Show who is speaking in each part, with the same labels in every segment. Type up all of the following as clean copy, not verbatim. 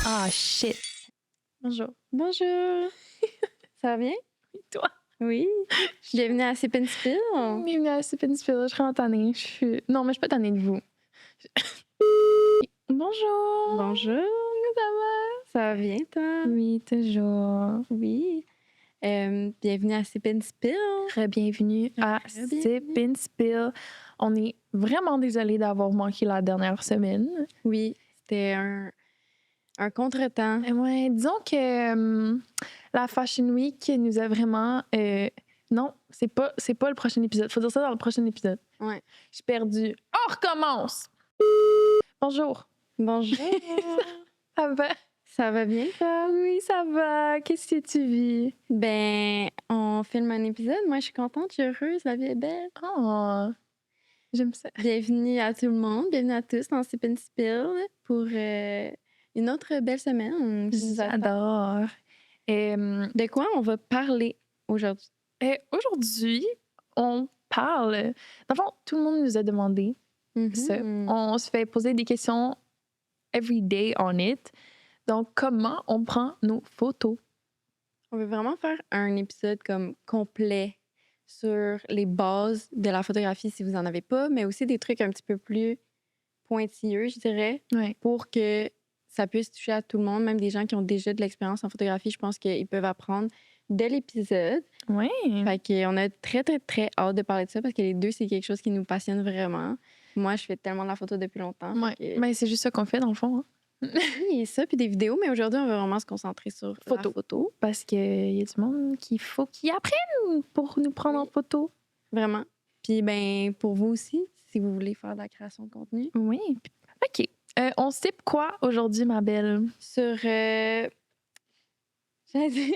Speaker 1: Ah, shit. Bonjour.
Speaker 2: Bonjour. Ça va bien?
Speaker 1: Et toi?
Speaker 2: Oui. Bienvenue à Sip and Spill.
Speaker 1: Bienvenue à Sip and Spill. Je suis vraiment tannée. Non, mais je suis pas tannée de vous. Bonjour.
Speaker 2: Bonjour.
Speaker 1: Ça va?
Speaker 2: Ça va bien, toi?
Speaker 1: Oui, toujours.
Speaker 2: Oui. Bienvenue à Sip and Spill.
Speaker 1: Bienvenue à
Speaker 2: Re-bienvenue.
Speaker 1: Sip and Spill. On est vraiment désolé d'avoir manqué la dernière semaine.
Speaker 2: Oui, c'était un contretemps.
Speaker 1: Ouais, disons que la Fashion Week nous a vraiment... non, c'est pas le prochain épisode. Faut dire ça dans le prochain épisode.
Speaker 2: Ouais.
Speaker 1: J'ai perdu. On recommence! Bonjour.
Speaker 2: Bonjour.
Speaker 1: Ça va?
Speaker 2: Ça va bien, toi?
Speaker 1: Oui, ça va. Qu'est-ce que tu vis?
Speaker 2: Ben, on filme un épisode. Moi, je suis contente, je suis heureuse, la vie est belle.
Speaker 1: Oh, j'aime ça.
Speaker 2: Bienvenue à tout le monde, bienvenue à tous dans Sip and Spill pour une autre belle semaine qui nous attend.
Speaker 1: J'adore.
Speaker 2: De quoi on va parler aujourd'hui?
Speaker 1: Aujourd'hui, on parle... Dans le fond, tout le monde nous a demandé ça.
Speaker 2: Mhm.
Speaker 1: On se fait poser des questions every day on it. Donc, comment on prend nos photos?
Speaker 2: On veut vraiment faire un épisode comme complet sur les bases de la photographie si vous en avez pas, mais aussi des trucs un petit peu plus pointilleux, je dirais,
Speaker 1: Ouais.
Speaker 2: pour que ça puisse toucher à tout le monde, même des gens qui ont déjà de l'expérience en photographie. Je pense qu'ils peuvent apprendre dès l'épisode.
Speaker 1: Ouais.
Speaker 2: Fait qu'on a très, très, très hâte de parler de ça parce que les deux, c'est quelque chose qui nous passionne vraiment. Moi, je fais tellement de la photo depuis longtemps.
Speaker 1: Ouais.
Speaker 2: fait que-
Speaker 1: Ben, c'est juste ça qu'on fait, dans le fond. Hein.
Speaker 2: Oui, ça, puis des vidéos, mais aujourd'hui, on va vraiment se concentrer sur la photo.
Speaker 1: Parce qu'il y a du monde qu'il faut qu'ils apprennent pour nous prendre en photo.
Speaker 2: Vraiment. Puis, ben, pour vous aussi, si vous voulez faire de la création de contenu.
Speaker 1: Oui. OK. On sip quoi aujourd'hui, ma belle?
Speaker 2: Sur. J'allais dire.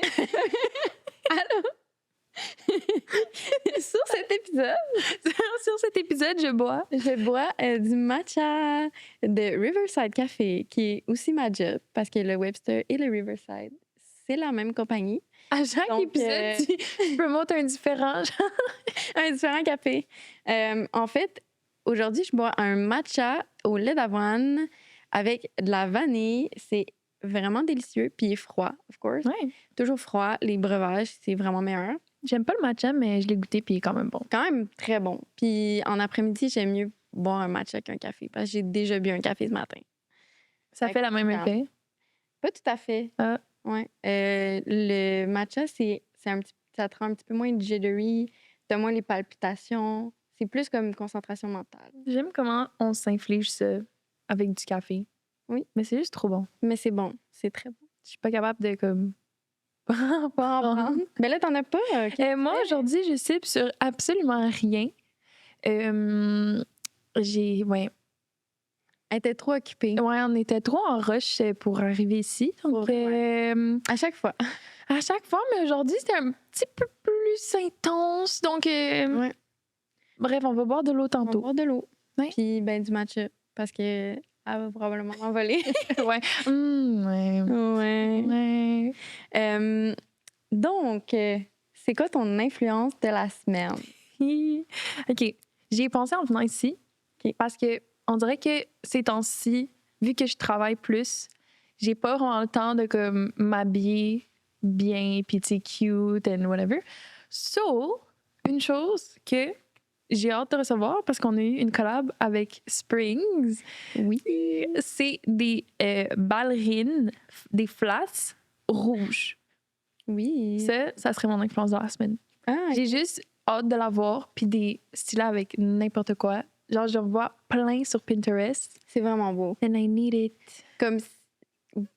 Speaker 2: Allô? Sur cet épisode,
Speaker 1: Sur cet épisode, je bois.
Speaker 2: je bois du matcha de Riverside Café, qui est aussi ma job, parce que le Webster et le Riverside, c'est la même compagnie.
Speaker 1: À chaque
Speaker 2: Donc,
Speaker 1: épisode, tu promotes un différent.
Speaker 2: Un différent café. En fait, aujourd'hui, je bois un matcha au lait d'avoine avec de la vanille. C'est vraiment délicieux, puis il est froid, of course.
Speaker 1: Ouais.
Speaker 2: Toujours froid. Les breuvages, c'est vraiment meilleur.
Speaker 1: J'aime pas le matcha, mais je l'ai goûté puis il est quand même bon.
Speaker 2: Quand même très bon. Puis en après-midi, j'aime mieux boire un matcha qu'un café parce que j'ai déjà bu un café ce matin.
Speaker 1: Ça fait la même effet.
Speaker 2: Pas tout à fait.
Speaker 1: Ah.
Speaker 2: Ouais. Le matcha, ça te rend un petit peu moins jittery, t'as moins les palpitations. C'est plus comme une concentration mentale.
Speaker 1: J'aime comment on s'inflige ça avec du café.
Speaker 2: Oui.
Speaker 1: Mais c'est juste trop bon.
Speaker 2: Mais c'est bon. C'est très bon.
Speaker 1: Je suis pas capable de comme.
Speaker 2: Pas en prendre. Mais là, t'en as pas.
Speaker 1: Moi, aujourd'hui, je cible sur absolument rien. Ouais,
Speaker 2: Elle était trop occupée.
Speaker 1: on était trop en rush pour arriver ici. Donc,
Speaker 2: À chaque fois.
Speaker 1: à chaque fois, mais aujourd'hui, c'était un petit peu plus intense. Donc,
Speaker 2: Ouais.
Speaker 1: bref, on va boire de l'eau
Speaker 2: On va
Speaker 1: tantôt.
Speaker 2: boire de l'eau.
Speaker 1: Ouais.
Speaker 2: Puis ben, du matcha. Parce que elle va probablement m'envoler.
Speaker 1: Ouais.
Speaker 2: Ouais.
Speaker 1: Ouais.
Speaker 2: Donc, c'est quoi ton influence de la semaine?
Speaker 1: OK. J'y ai pensé en venant ici.
Speaker 2: OK.
Speaker 1: Parce que on dirait que ces temps-ci, vu que je travaille plus, j'ai pas vraiment le temps de comme m'habiller bien, puis tu sais, cute and whatever. So, une chose que j'ai hâte de recevoir parce qu'on a eu une collab avec Springs.
Speaker 2: Oui.
Speaker 1: C'est des ballerines, des flats rouges.
Speaker 2: Oui.
Speaker 1: Ça serait mon influence de la semaine.
Speaker 2: Ah,
Speaker 1: J'ai juste hâte de la voir, puis des stylés avec n'importe quoi. Genre, je vois plein sur Pinterest.
Speaker 2: c'est vraiment beau.
Speaker 1: And I need it.
Speaker 2: Comme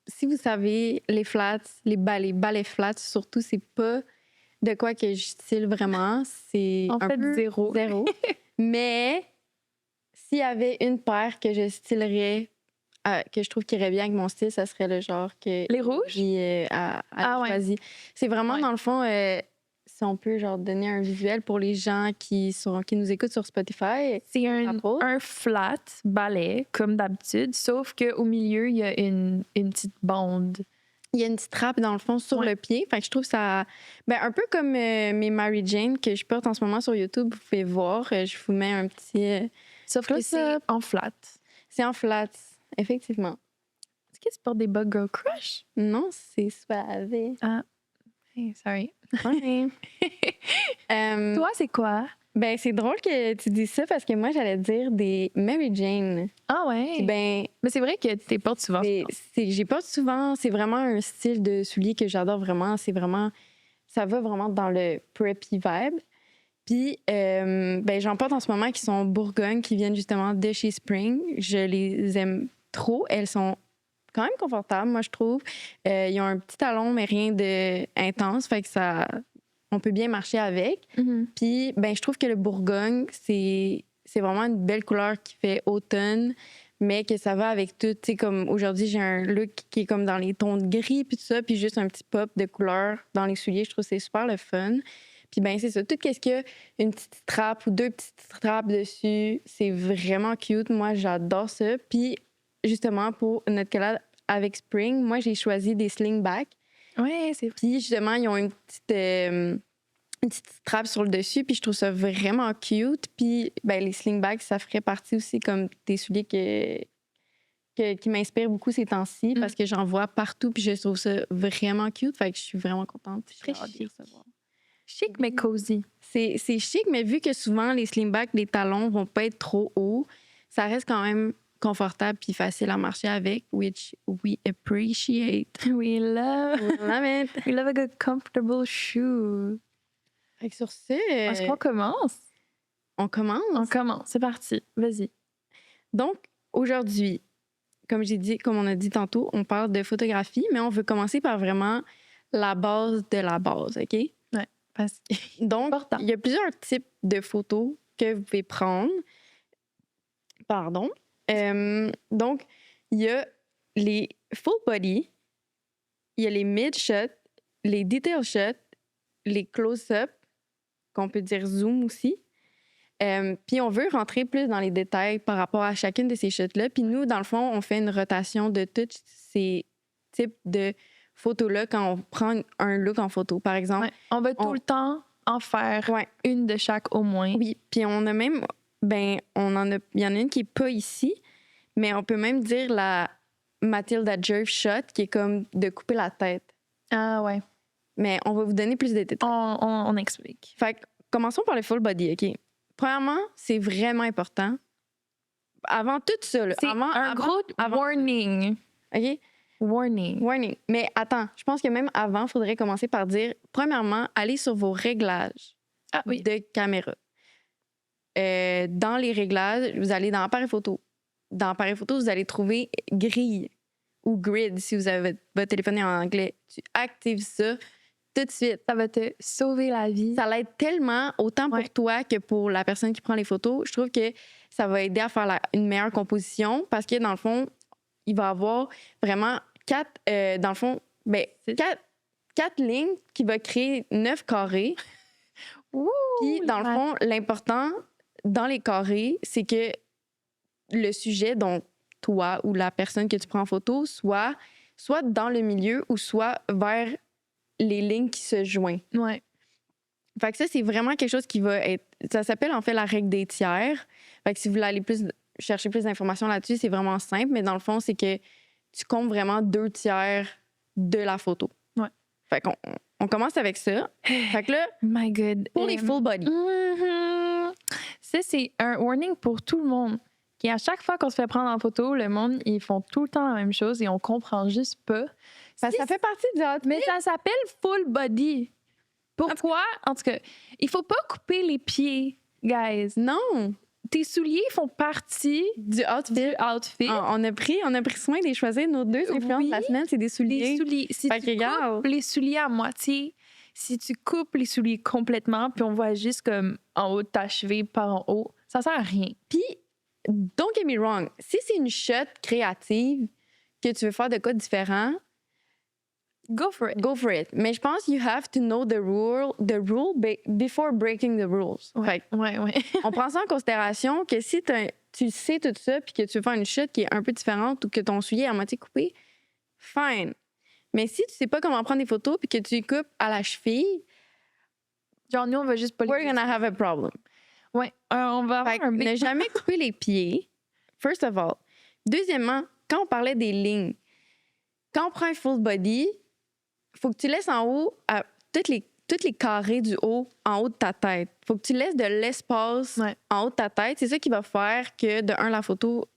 Speaker 2: si vous savez, les flats, les balais flats, surtout, c'est pas de quoi que je style vraiment. C'est
Speaker 1: En
Speaker 2: un
Speaker 1: fait,
Speaker 2: peu
Speaker 1: zéro.
Speaker 2: Mais s'il y avait une paire que je stylerais, que je trouve qui irait bien avec mon style, ça serait le genre que
Speaker 1: Les rouges?
Speaker 2: j'ai
Speaker 1: Ouais.
Speaker 2: choisi. C'est vraiment,
Speaker 1: Ouais.
Speaker 2: dans le fond, si on peut genre donner un visuel pour les gens qui nous écoutent sur Spotify.
Speaker 1: C'est un flat balai, comme d'habitude, sauf qu'au milieu, il y a une petite bande.
Speaker 2: Il y a une petite trappe dans le fond sur le pied. Fait que je trouve ça un peu comme mes Mary Jane que je porte en ce moment sur YouTube. Vous pouvez voir. Je vous mets un petit
Speaker 1: Sauf que c'est en flat.
Speaker 2: C'est en flats, effectivement.
Speaker 1: Est-ce que tu portes des bug girl crush?
Speaker 2: Non, c'est suave.
Speaker 1: Hey, sorry.
Speaker 2: Ouais.
Speaker 1: Toi, c'est quoi?
Speaker 2: Ben, c'est drôle que tu dis ça parce que moi, j'allais dire des Mary Jane.
Speaker 1: Ah ouais?
Speaker 2: Puis ben,
Speaker 1: Mais c'est vrai que tu les portes souvent.
Speaker 2: j'ai pas souvent. C'est vraiment un style de soulier que j'adore vraiment. C'est vraiment. Ça va vraiment dans le preppy vibe. Puis, ben, j'en porte en ce moment qui sont Bourgogne, qui viennent justement de chez Spring. Je les aime trop. Elles sont quand même confortables, moi, je trouve. Ils ont un petit talon, mais rien de intense. Fait que ça. On peut bien marcher avec.
Speaker 1: Mhm.
Speaker 2: Puis, ben, je trouve que le Bourgogne, c'est vraiment une belle couleur qui fait automne, mais que ça va avec tout. Tu sais, comme aujourd'hui, j'ai un look qui est comme dans les tons de gris, puis tout ça, puis juste un petit pop de couleur dans les souliers. Je trouve que c'est super le fun. Puis, ben, c'est ça. Tout ce qu'il y a une petite strappe ou deux petites strappes dessus, c'est vraiment cute. Moi, j'adore ça. Puis, justement, pour notre collab avec Spring, moi, j'ai choisi des slingbacks.
Speaker 1: Ouais, c'est vrai.
Speaker 2: Puis justement, ils ont une petite strap sur le dessus, puis je trouve ça vraiment cute. Puis ben, les slingbacks, ça ferait partie aussi comme des souliers qui m'inspirent beaucoup ces temps-ci parce que j'en vois partout, puis je trouve ça vraiment cute. Fait que je suis vraiment contente.
Speaker 1: Très
Speaker 2: J'ai hâte de
Speaker 1: chic.
Speaker 2: recevoir.
Speaker 1: Chic, mais cozy.
Speaker 2: C'est chic, mais vu que souvent les slingbacks, les talons vont pas être trop hauts, ça reste quand même confortable puis facile à marcher avec, which we appreciate.
Speaker 1: We love,
Speaker 2: Love it.
Speaker 1: we love a good comfortable shoe.
Speaker 2: Fait que sur ce,
Speaker 1: Est-ce qu'on commence?
Speaker 2: on commence.
Speaker 1: On commence. C'est parti. Vas-y.
Speaker 2: Donc, aujourd'hui, comme on a dit tantôt, on parle de photographie, mais on veut commencer par vraiment la base de la base, OK?
Speaker 1: Parce que
Speaker 2: Donc,
Speaker 1: important.
Speaker 2: il y a plusieurs types de photos que vous pouvez prendre. Pardon. Donc, il y a les full body, il y a les mid shots, les detail shots, les close-up, qu'on peut dire zoom aussi. Puis on veut rentrer plus dans les détails par rapport à chacune de ces shots-là. Puis nous, dans le fond, on fait une rotation de tous ces types de photos-là quand on prend un look en photo. Par exemple,
Speaker 1: Ouais. On va tout le temps en faire une de chaque au moins.
Speaker 2: oui, puis on a même, il y en a une qui est pas ici, mais on peut même dire la Matilda Jerv shot, qui est comme de couper la tête.
Speaker 1: Ah ouais.
Speaker 2: Mais on va vous donner plus de détails.
Speaker 1: On explique.
Speaker 2: Fait que, commençons par le full body, OK? Premièrement, c'est vraiment important. Avant tout ça, là,
Speaker 1: C'est un gros warning.
Speaker 2: OK? Warning. Mais attends, je pense que même avant, il faudrait commencer par dire, premièrement, allez sur vos réglages de caméra. Dans les réglages, vous allez dans appareil photo. Dans appareil photo, vous allez trouver grille ou grid si vous avez votre téléphone en anglais. Tu actives ça tout de suite.
Speaker 1: Ça va te sauver la vie.
Speaker 2: Ça l'aide tellement, autant pour toi que pour la personne qui prend les photos. Je trouve que ça va aider à faire une meilleure composition parce que, dans le fond, il va y avoir vraiment quatre lignes qui vont créer 9 carrés. Puis, dans le fond, l'important dans les carrés, c'est que le sujet, donc toi ou la personne que tu prends en photo, soit dans le milieu ou soit vers les lignes qui se joignent.
Speaker 1: Ouais.
Speaker 2: Fait que ça, c'est vraiment quelque chose qui va être... Ça s'appelle en fait la règle des tiers. Fait que si vous voulez aller chercher plus d'informations là-dessus, c'est vraiment simple, mais dans le fond, c'est que tu comptes vraiment 2 tiers de la photo.
Speaker 1: Ouais.
Speaker 2: Fait qu'on commence avec ça. Fait que là,
Speaker 1: My God.
Speaker 2: pour les full body.
Speaker 1: Ça, c'est un warning pour tout le monde. Qui à chaque fois qu'on se fait prendre en photo, le monde, ils font tout le temps la même chose et on comprend juste pas.
Speaker 2: Parce que ça fait partie du outfit.
Speaker 1: Mais ça s'appelle full body. Pourquoi? En tout cas, il faut pas couper les pieds, guys.
Speaker 2: Non!
Speaker 1: Tes souliers font partie
Speaker 2: du outfit. On a pris soin de les choisir. Nos 2 influences de la semaine, c'est des souliers.
Speaker 1: Si tu coupes les souliers à moitié, si tu coupes les souliers complètement, puis on voit juste comme en haut de ta cheville par en haut, ça sert à rien.
Speaker 2: Puis, don't get me wrong, si c'est une shot créative que tu veux faire de quoi différent,
Speaker 1: go for it.
Speaker 2: Go for it. Mais je pense you have to know the rule before breaking the rules.
Speaker 1: Ouais.
Speaker 2: On prend ça en considération que si tu sais tout ça puis que tu veux faire une shot qui est un peu différente ou que ton soulier est à moitié coupé, fine. Mais si tu sais pas comment prendre des photos puis que tu coupes à la cheville,
Speaker 1: genre nous on va juste pas
Speaker 2: we're gonna have a problem.
Speaker 1: Ouais, on va avoir un
Speaker 2: ne jamais couper les pieds. First of all, Deuxièmement, quand on parlait des lignes, quand on prend un full body, il faut que tu laisses en haut, toutes les carrés du haut, en haut de ta tête. Il faut que tu laisses de l'espace en haut de ta tête. C'est ça qui va faire que, de un, la photo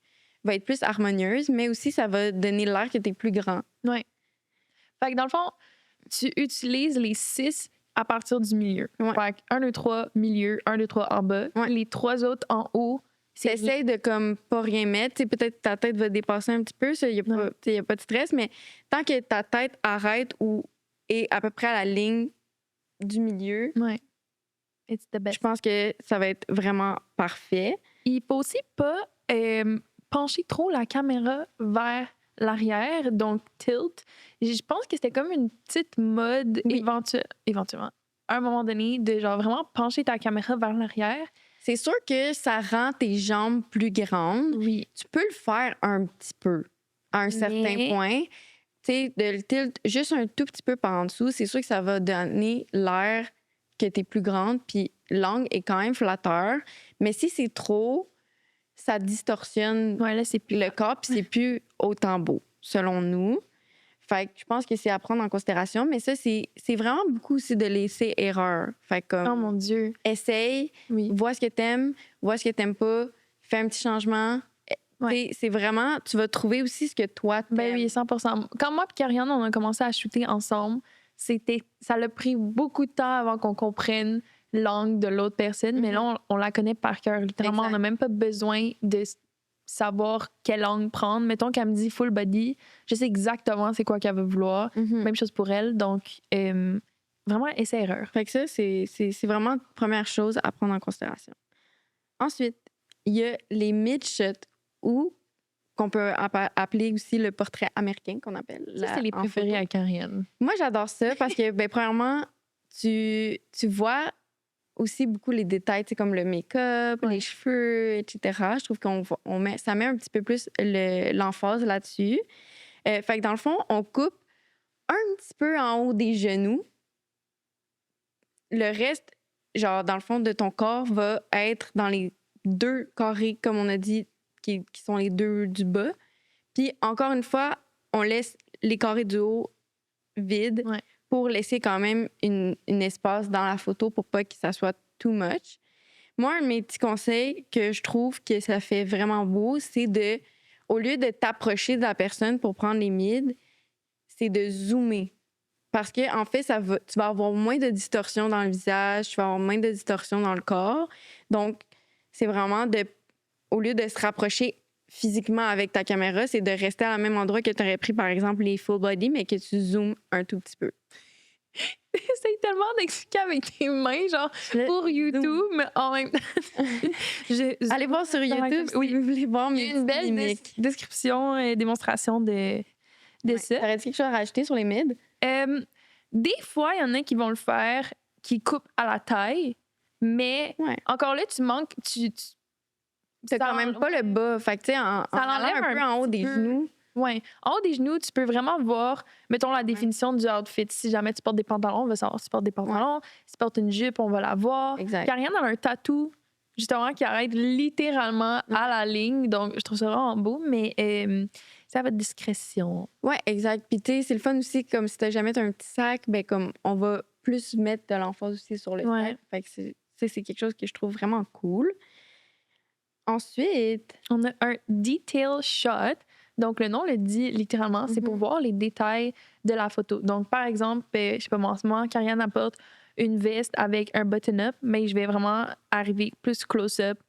Speaker 2: va être plus harmonieuse, mais aussi, ça va donner l'air que tu es plus grand.
Speaker 1: Ouais. Fait que dans le fond, tu utilises les 6 à partir du milieu.
Speaker 2: Ouais.
Speaker 1: Fait que 1, 2, 3, milieu, 1, 2, 3 en bas.
Speaker 2: Ouais.
Speaker 1: Les 3 autres en haut, c'est
Speaker 2: Essaye de comme pas rien mettre. T'sais, peut-être ta tête va dépasser un petit peu, il n'y a pas de stress, mais tant que ta tête arrête ou est à peu près à la ligne du milieu,
Speaker 1: ouais. It's the best.
Speaker 2: je pense que ça va être vraiment parfait.
Speaker 1: Il faut aussi pas pencher trop la caméra vers l'arrière, donc tilt. Je pense que c'était comme une petite mode éventuellement, à un moment donné, de genre vraiment pencher ta caméra vers l'arrière.
Speaker 2: C'est sûr que ça rend tes jambes plus grandes.
Speaker 1: Oui.
Speaker 2: Tu peux le faire un petit peu, à un certain point. Tu sais, de le tilt juste un tout petit peu par en dessous, c'est sûr que ça va donner l'air que tu es plus grande, puis l'angle est quand même flatteur. Mais si c'est trop, ça distorsionne
Speaker 1: là, c'est plus
Speaker 2: le corps, puis c'est plus autant beau, selon nous. Fait que je pense que c'est à prendre en considération, mais ça, c'est vraiment beaucoup aussi de laisser erreur. Fait que,
Speaker 1: oh mon Dieu.
Speaker 2: Essaye, vois ce que t'aimes, vois ce que t'aimes pas, fais un petit changement. Ouais. C'est vraiment, tu vas trouver aussi ce que toi t'aimes.
Speaker 1: Ben oui, 100%. Quand moi et Karianne, on a commencé à shooter ensemble, ça a pris beaucoup de temps avant qu'on comprenne l'angle de l'autre personne, mais là, on la connaît par cœur. Littéralement, on n'a même pas besoin de savoir quel angle prendre. Mettons qu'elle me dit full body, je sais exactement c'est quoi qu'elle veut vouloir. Même chose pour elle. Donc, vraiment, essai-erreur.
Speaker 2: Fait que ça, c'est vraiment la première chose à prendre en considération. Ensuite, il y a les mid-shots ou qu'on peut appeler aussi le portrait américain, qu'on appelle.
Speaker 1: Ça, c'est les préférés à Karianne.
Speaker 2: Moi, j'adore ça parce que, premièrement, tu vois aussi beaucoup les détails, comme le make-up, les cheveux, etc. Je trouve ça met un petit peu plus l'emphase là-dessus. Fait que dans le fond, on coupe un petit peu en haut des genoux. Le reste, genre, dans le fond de ton corps, va être dans les 2 carrés, comme on a dit, qui sont les 2 du bas. Puis, encore une fois, on laisse les carrés du haut vides pour laisser quand même une espace dans la photo pour pas que ça soit too much. Moi, un de mes petits conseils que je trouve que ça fait vraiment beau, c'est au lieu de t'approcher de la personne pour prendre les mids, c'est de zoomer. Parce que en fait, tu vas avoir moins de distorsion dans le visage, tu vas avoir moins de distorsion dans le corps. Donc, c'est vraiment au lieu de se rapprocher physiquement avec ta caméra, c'est de rester à la même endroit que tu aurais pris, par exemple, les full body, mais que tu zoomes un tout petit peu.
Speaker 1: Essaye tellement d'expliquer avec tes mains, genre, pour YouTube, mais en même temps...
Speaker 2: Allez voir sur YouTube si vous voulez voir mes
Speaker 1: une belle description et démonstration de ça.
Speaker 2: T'aurais-tu quelque chose à rajouter sur les mids?
Speaker 1: Des fois, il y en a qui vont le faire, qui coupent à la taille, mais encore là, tu manques...
Speaker 2: T'as quand même pas le bas. Fait que, tu sais, ça enlève un peu en haut des genoux.
Speaker 1: Oui. En haut des genoux, tu peux vraiment voir, mettons, la définition du outfit. Si jamais tu portes des pantalons, on va savoir si tu portes des pantalons. Si tu portes une jupe, on va la voir.
Speaker 2: Exact.
Speaker 1: Karianne a un tatou, justement, qui arrête littéralement à la ligne. Donc, je trouve ça vraiment beau, mais c'est à votre discrétion.
Speaker 2: Oui, exact. Puis, tu sais, c'est le fun aussi, comme si tu jamais un petit sac, ben comme on va plus mettre de l'emphase aussi sur le sac. Fait que c'est quelque chose que je trouve vraiment cool. Ensuite,
Speaker 1: on a un detail shot. Donc, le nom le dit littéralement, c'est pour voir les détails de la photo. Donc, par exemple, je sais pas moi, en ce moment, Karianne apporte une veste avec un button-up, mais je vais vraiment arriver plus close-up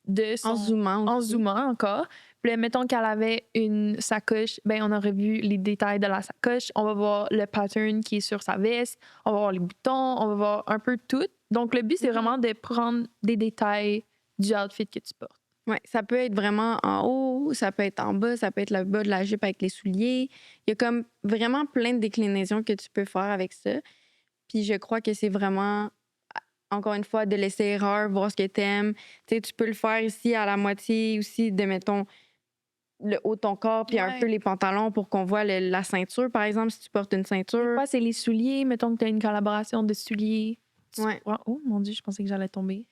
Speaker 1: de son...
Speaker 2: En zoomant
Speaker 1: encore. Puis là, mettons qu'elle avait une sacoche, ben on aurait vu les détails de la sacoche. On va voir le pattern qui est sur sa veste. On va voir les boutons. On va voir un peu tout. Donc, le but, c'est vraiment de prendre des détails du outfit que tu portes.
Speaker 2: Oui, ça peut être vraiment en haut, ça peut être en bas, ça peut être le bas de la jupe avec les souliers. Il y a comme vraiment plein de déclinaisons que tu peux faire avec ça. Puis je crois que c'est vraiment, encore une fois, de laisser erreur, voir ce que t'aimes. Tu sais, tu peux le faire ici à la moitié aussi de, mettons, le haut de ton corps, puis un peu les pantalons pour qu'on voit la ceinture, par exemple, si tu portes une ceinture.
Speaker 1: C'est les souliers. Mettons que tu as une collaboration de souliers.
Speaker 2: Ouais.
Speaker 1: Oh mon Dieu, je pensais que j'allais tomber.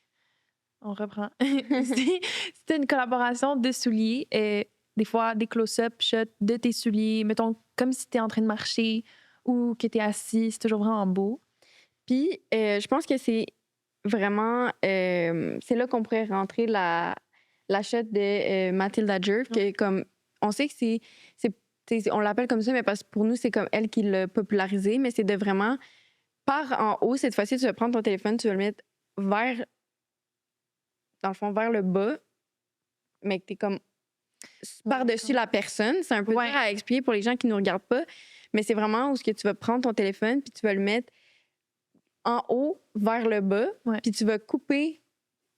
Speaker 1: On reprend. C'était une collaboration de souliers. Des des fois des close-up shots de tes souliers, mettons comme si tu es en train de marcher ou que tu es assis, c'est toujours vraiment beau.
Speaker 2: Puis, je pense que c'est vraiment... c'est là qu'on pourrait rentrer la shot de Mathilda Djerf, que comme... On sait que on l'appelle comme ça, mais parce que pour nous, c'est comme elle qui l'a popularisé, mais c'est de vraiment... Par en haut, cette fois-ci, tu vas prendre ton téléphone, tu vas le mettre vers... Dans le fond, vers le bas, mais que t'es comme par-dessus la personne. C'est un peu dur à expliquer pour les gens qui ne nous regardent pas, mais c'est vraiment où ce que tu vas prendre ton téléphone puis tu vas le mettre en haut vers le bas, puis tu vas couper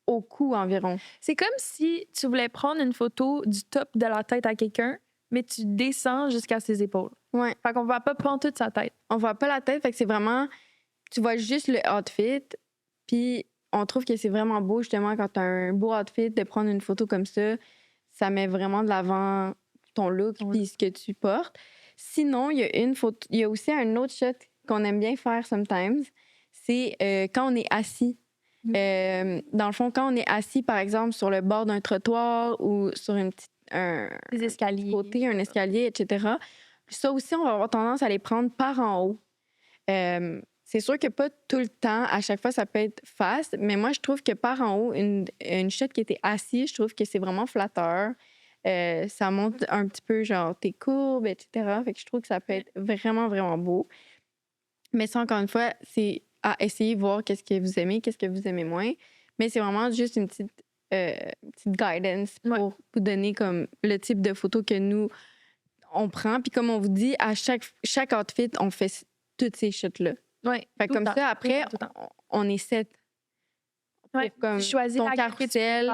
Speaker 2: au cou environ.
Speaker 1: C'est comme si tu voulais prendre une photo du top de la tête à quelqu'un, mais tu descends jusqu'à ses épaules.
Speaker 2: Ouais.
Speaker 1: Fait qu'on voit pas prendre toute sa tête.
Speaker 2: On voit pas la tête, fait que c'est vraiment... Tu vois juste le outfit, puis on trouve que c'est vraiment beau, justement, quand t'as un beau outfit, de prendre une photo comme ça met vraiment de l'avant ton look puis ce que tu portes. Sinon, il y a aussi un autre shot qu'on aime bien faire sometimes, c'est quand on est assis. Dans le fond, quand on est assis, par exemple, sur le bord d'un trottoir ou sur
Speaker 1: des escaliers.
Speaker 2: Côté, un escalier, etc. Ça aussi, on va avoir tendance à les prendre par en haut. C'est sûr que pas tout le temps, à chaque fois, ça peut être fast, mais moi, je trouve que par en haut, une shot qui était assise, je trouve que c'est vraiment flatteur. Ça montre un petit peu, genre, tes courbes, etc. Fait que je trouve que ça peut être vraiment, vraiment beau. Mais ça, encore une fois, c'est à essayer de voir qu'est-ce que vous aimez, qu'est-ce que vous aimez moins. Mais c'est vraiment juste une petite guidance pour vous donner comme le type de photo que nous, on prend. Puis comme on vous dit, à chaque outfit, on fait toutes ces shots-là.
Speaker 1: Ouais,
Speaker 2: fait comme ça, après, on est 7.
Speaker 1: Comme tu choisis
Speaker 2: ton carrousel.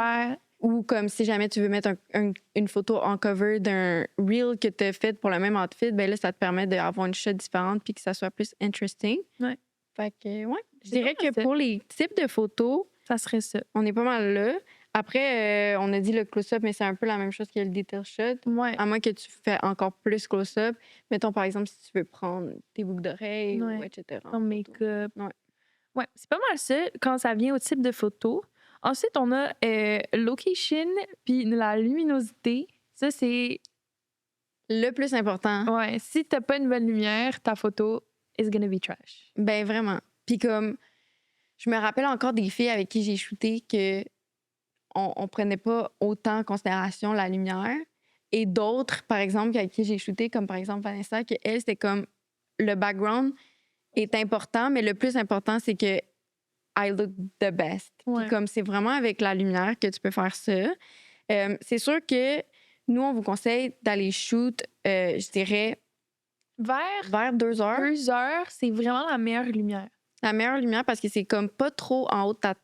Speaker 2: Ou comme si jamais tu veux mettre une photo en cover d'un reel que tu as fait pour le même outfit, ben là, ça te permet d'avoir une shot différente puis que ça soit plus interesting.
Speaker 1: Ouais.
Speaker 2: Fait que, je dirais que pour les types de photos,
Speaker 1: ça serait ça.
Speaker 2: On est pas mal là. Après, on a dit le close-up, mais c'est un peu la même chose que le detail shot.
Speaker 1: Ouais.
Speaker 2: À moins que tu fais encore plus close-up. Mettons, par exemple, si tu veux prendre tes boucles d'oreilles, ou etc.
Speaker 1: Ton make-up. Ouais, c'est pas mal ça quand ça vient au type de photo. Ensuite, on a location puis la luminosité. Ça, c'est
Speaker 2: le plus important.
Speaker 1: Ouais, si t'as pas une bonne lumière, ta photo is gonna be trash.
Speaker 2: Ben vraiment. Puis comme, je me rappelle encore des filles avec qui j'ai shooté que on prenait pas autant en considération la lumière. Et d'autres, par exemple, avec qui j'ai shooté, comme par exemple Vanessa, que elle, c'était comme le background est important, mais le plus important, c'est que I look the best. Puis comme c'est vraiment avec la lumière que tu peux faire ça. C'est sûr que nous, on vous conseille d'aller shoot, je dirais, vers 2 heures.
Speaker 1: 2 heures, c'est vraiment la meilleure lumière.
Speaker 2: La meilleure lumière parce que c'est comme pas trop en haut de ta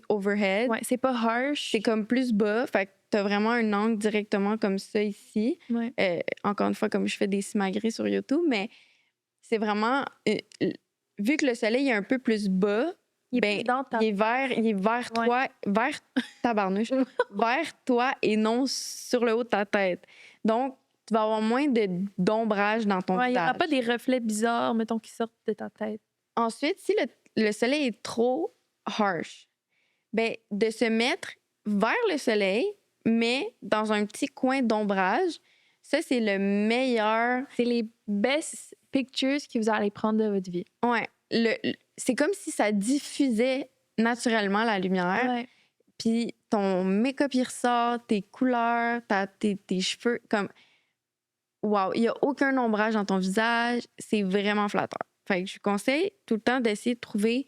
Speaker 2: overhead.
Speaker 1: Ouais, c'est pas harsh.
Speaker 2: C'est comme plus bas. Fait que t'as vraiment un angle directement comme ça ici.
Speaker 1: Ouais.
Speaker 2: Encore une fois, comme je fais des simagrées sur YouTube, mais c'est vraiment... vu que le soleil est un peu plus bas, il est vers toi, vers ta barnouche, vers toi et non sur le haut de ta tête. Donc, tu vas avoir moins d'ombrage dans ton visage.
Speaker 1: Il n'y aura pas des reflets bizarres, mettons, qui sortent de ta tête.
Speaker 2: Ensuite, si le soleil est trop harsh, ben, de se mettre vers le soleil, mais dans un petit coin d'ombrage, ça, c'est le meilleur.
Speaker 1: C'est les best pictures que vous allez prendre de votre vie.
Speaker 2: Ouais. C'est comme si ça diffusait naturellement la lumière.
Speaker 1: Ouais.
Speaker 2: Puis ton make-up, il ressort, tes couleurs, tes cheveux, comme... Wow, il n'y a aucun ombrage dans ton visage. C'est vraiment flatteur. Fait que je vous conseille tout le temps d'essayer de trouver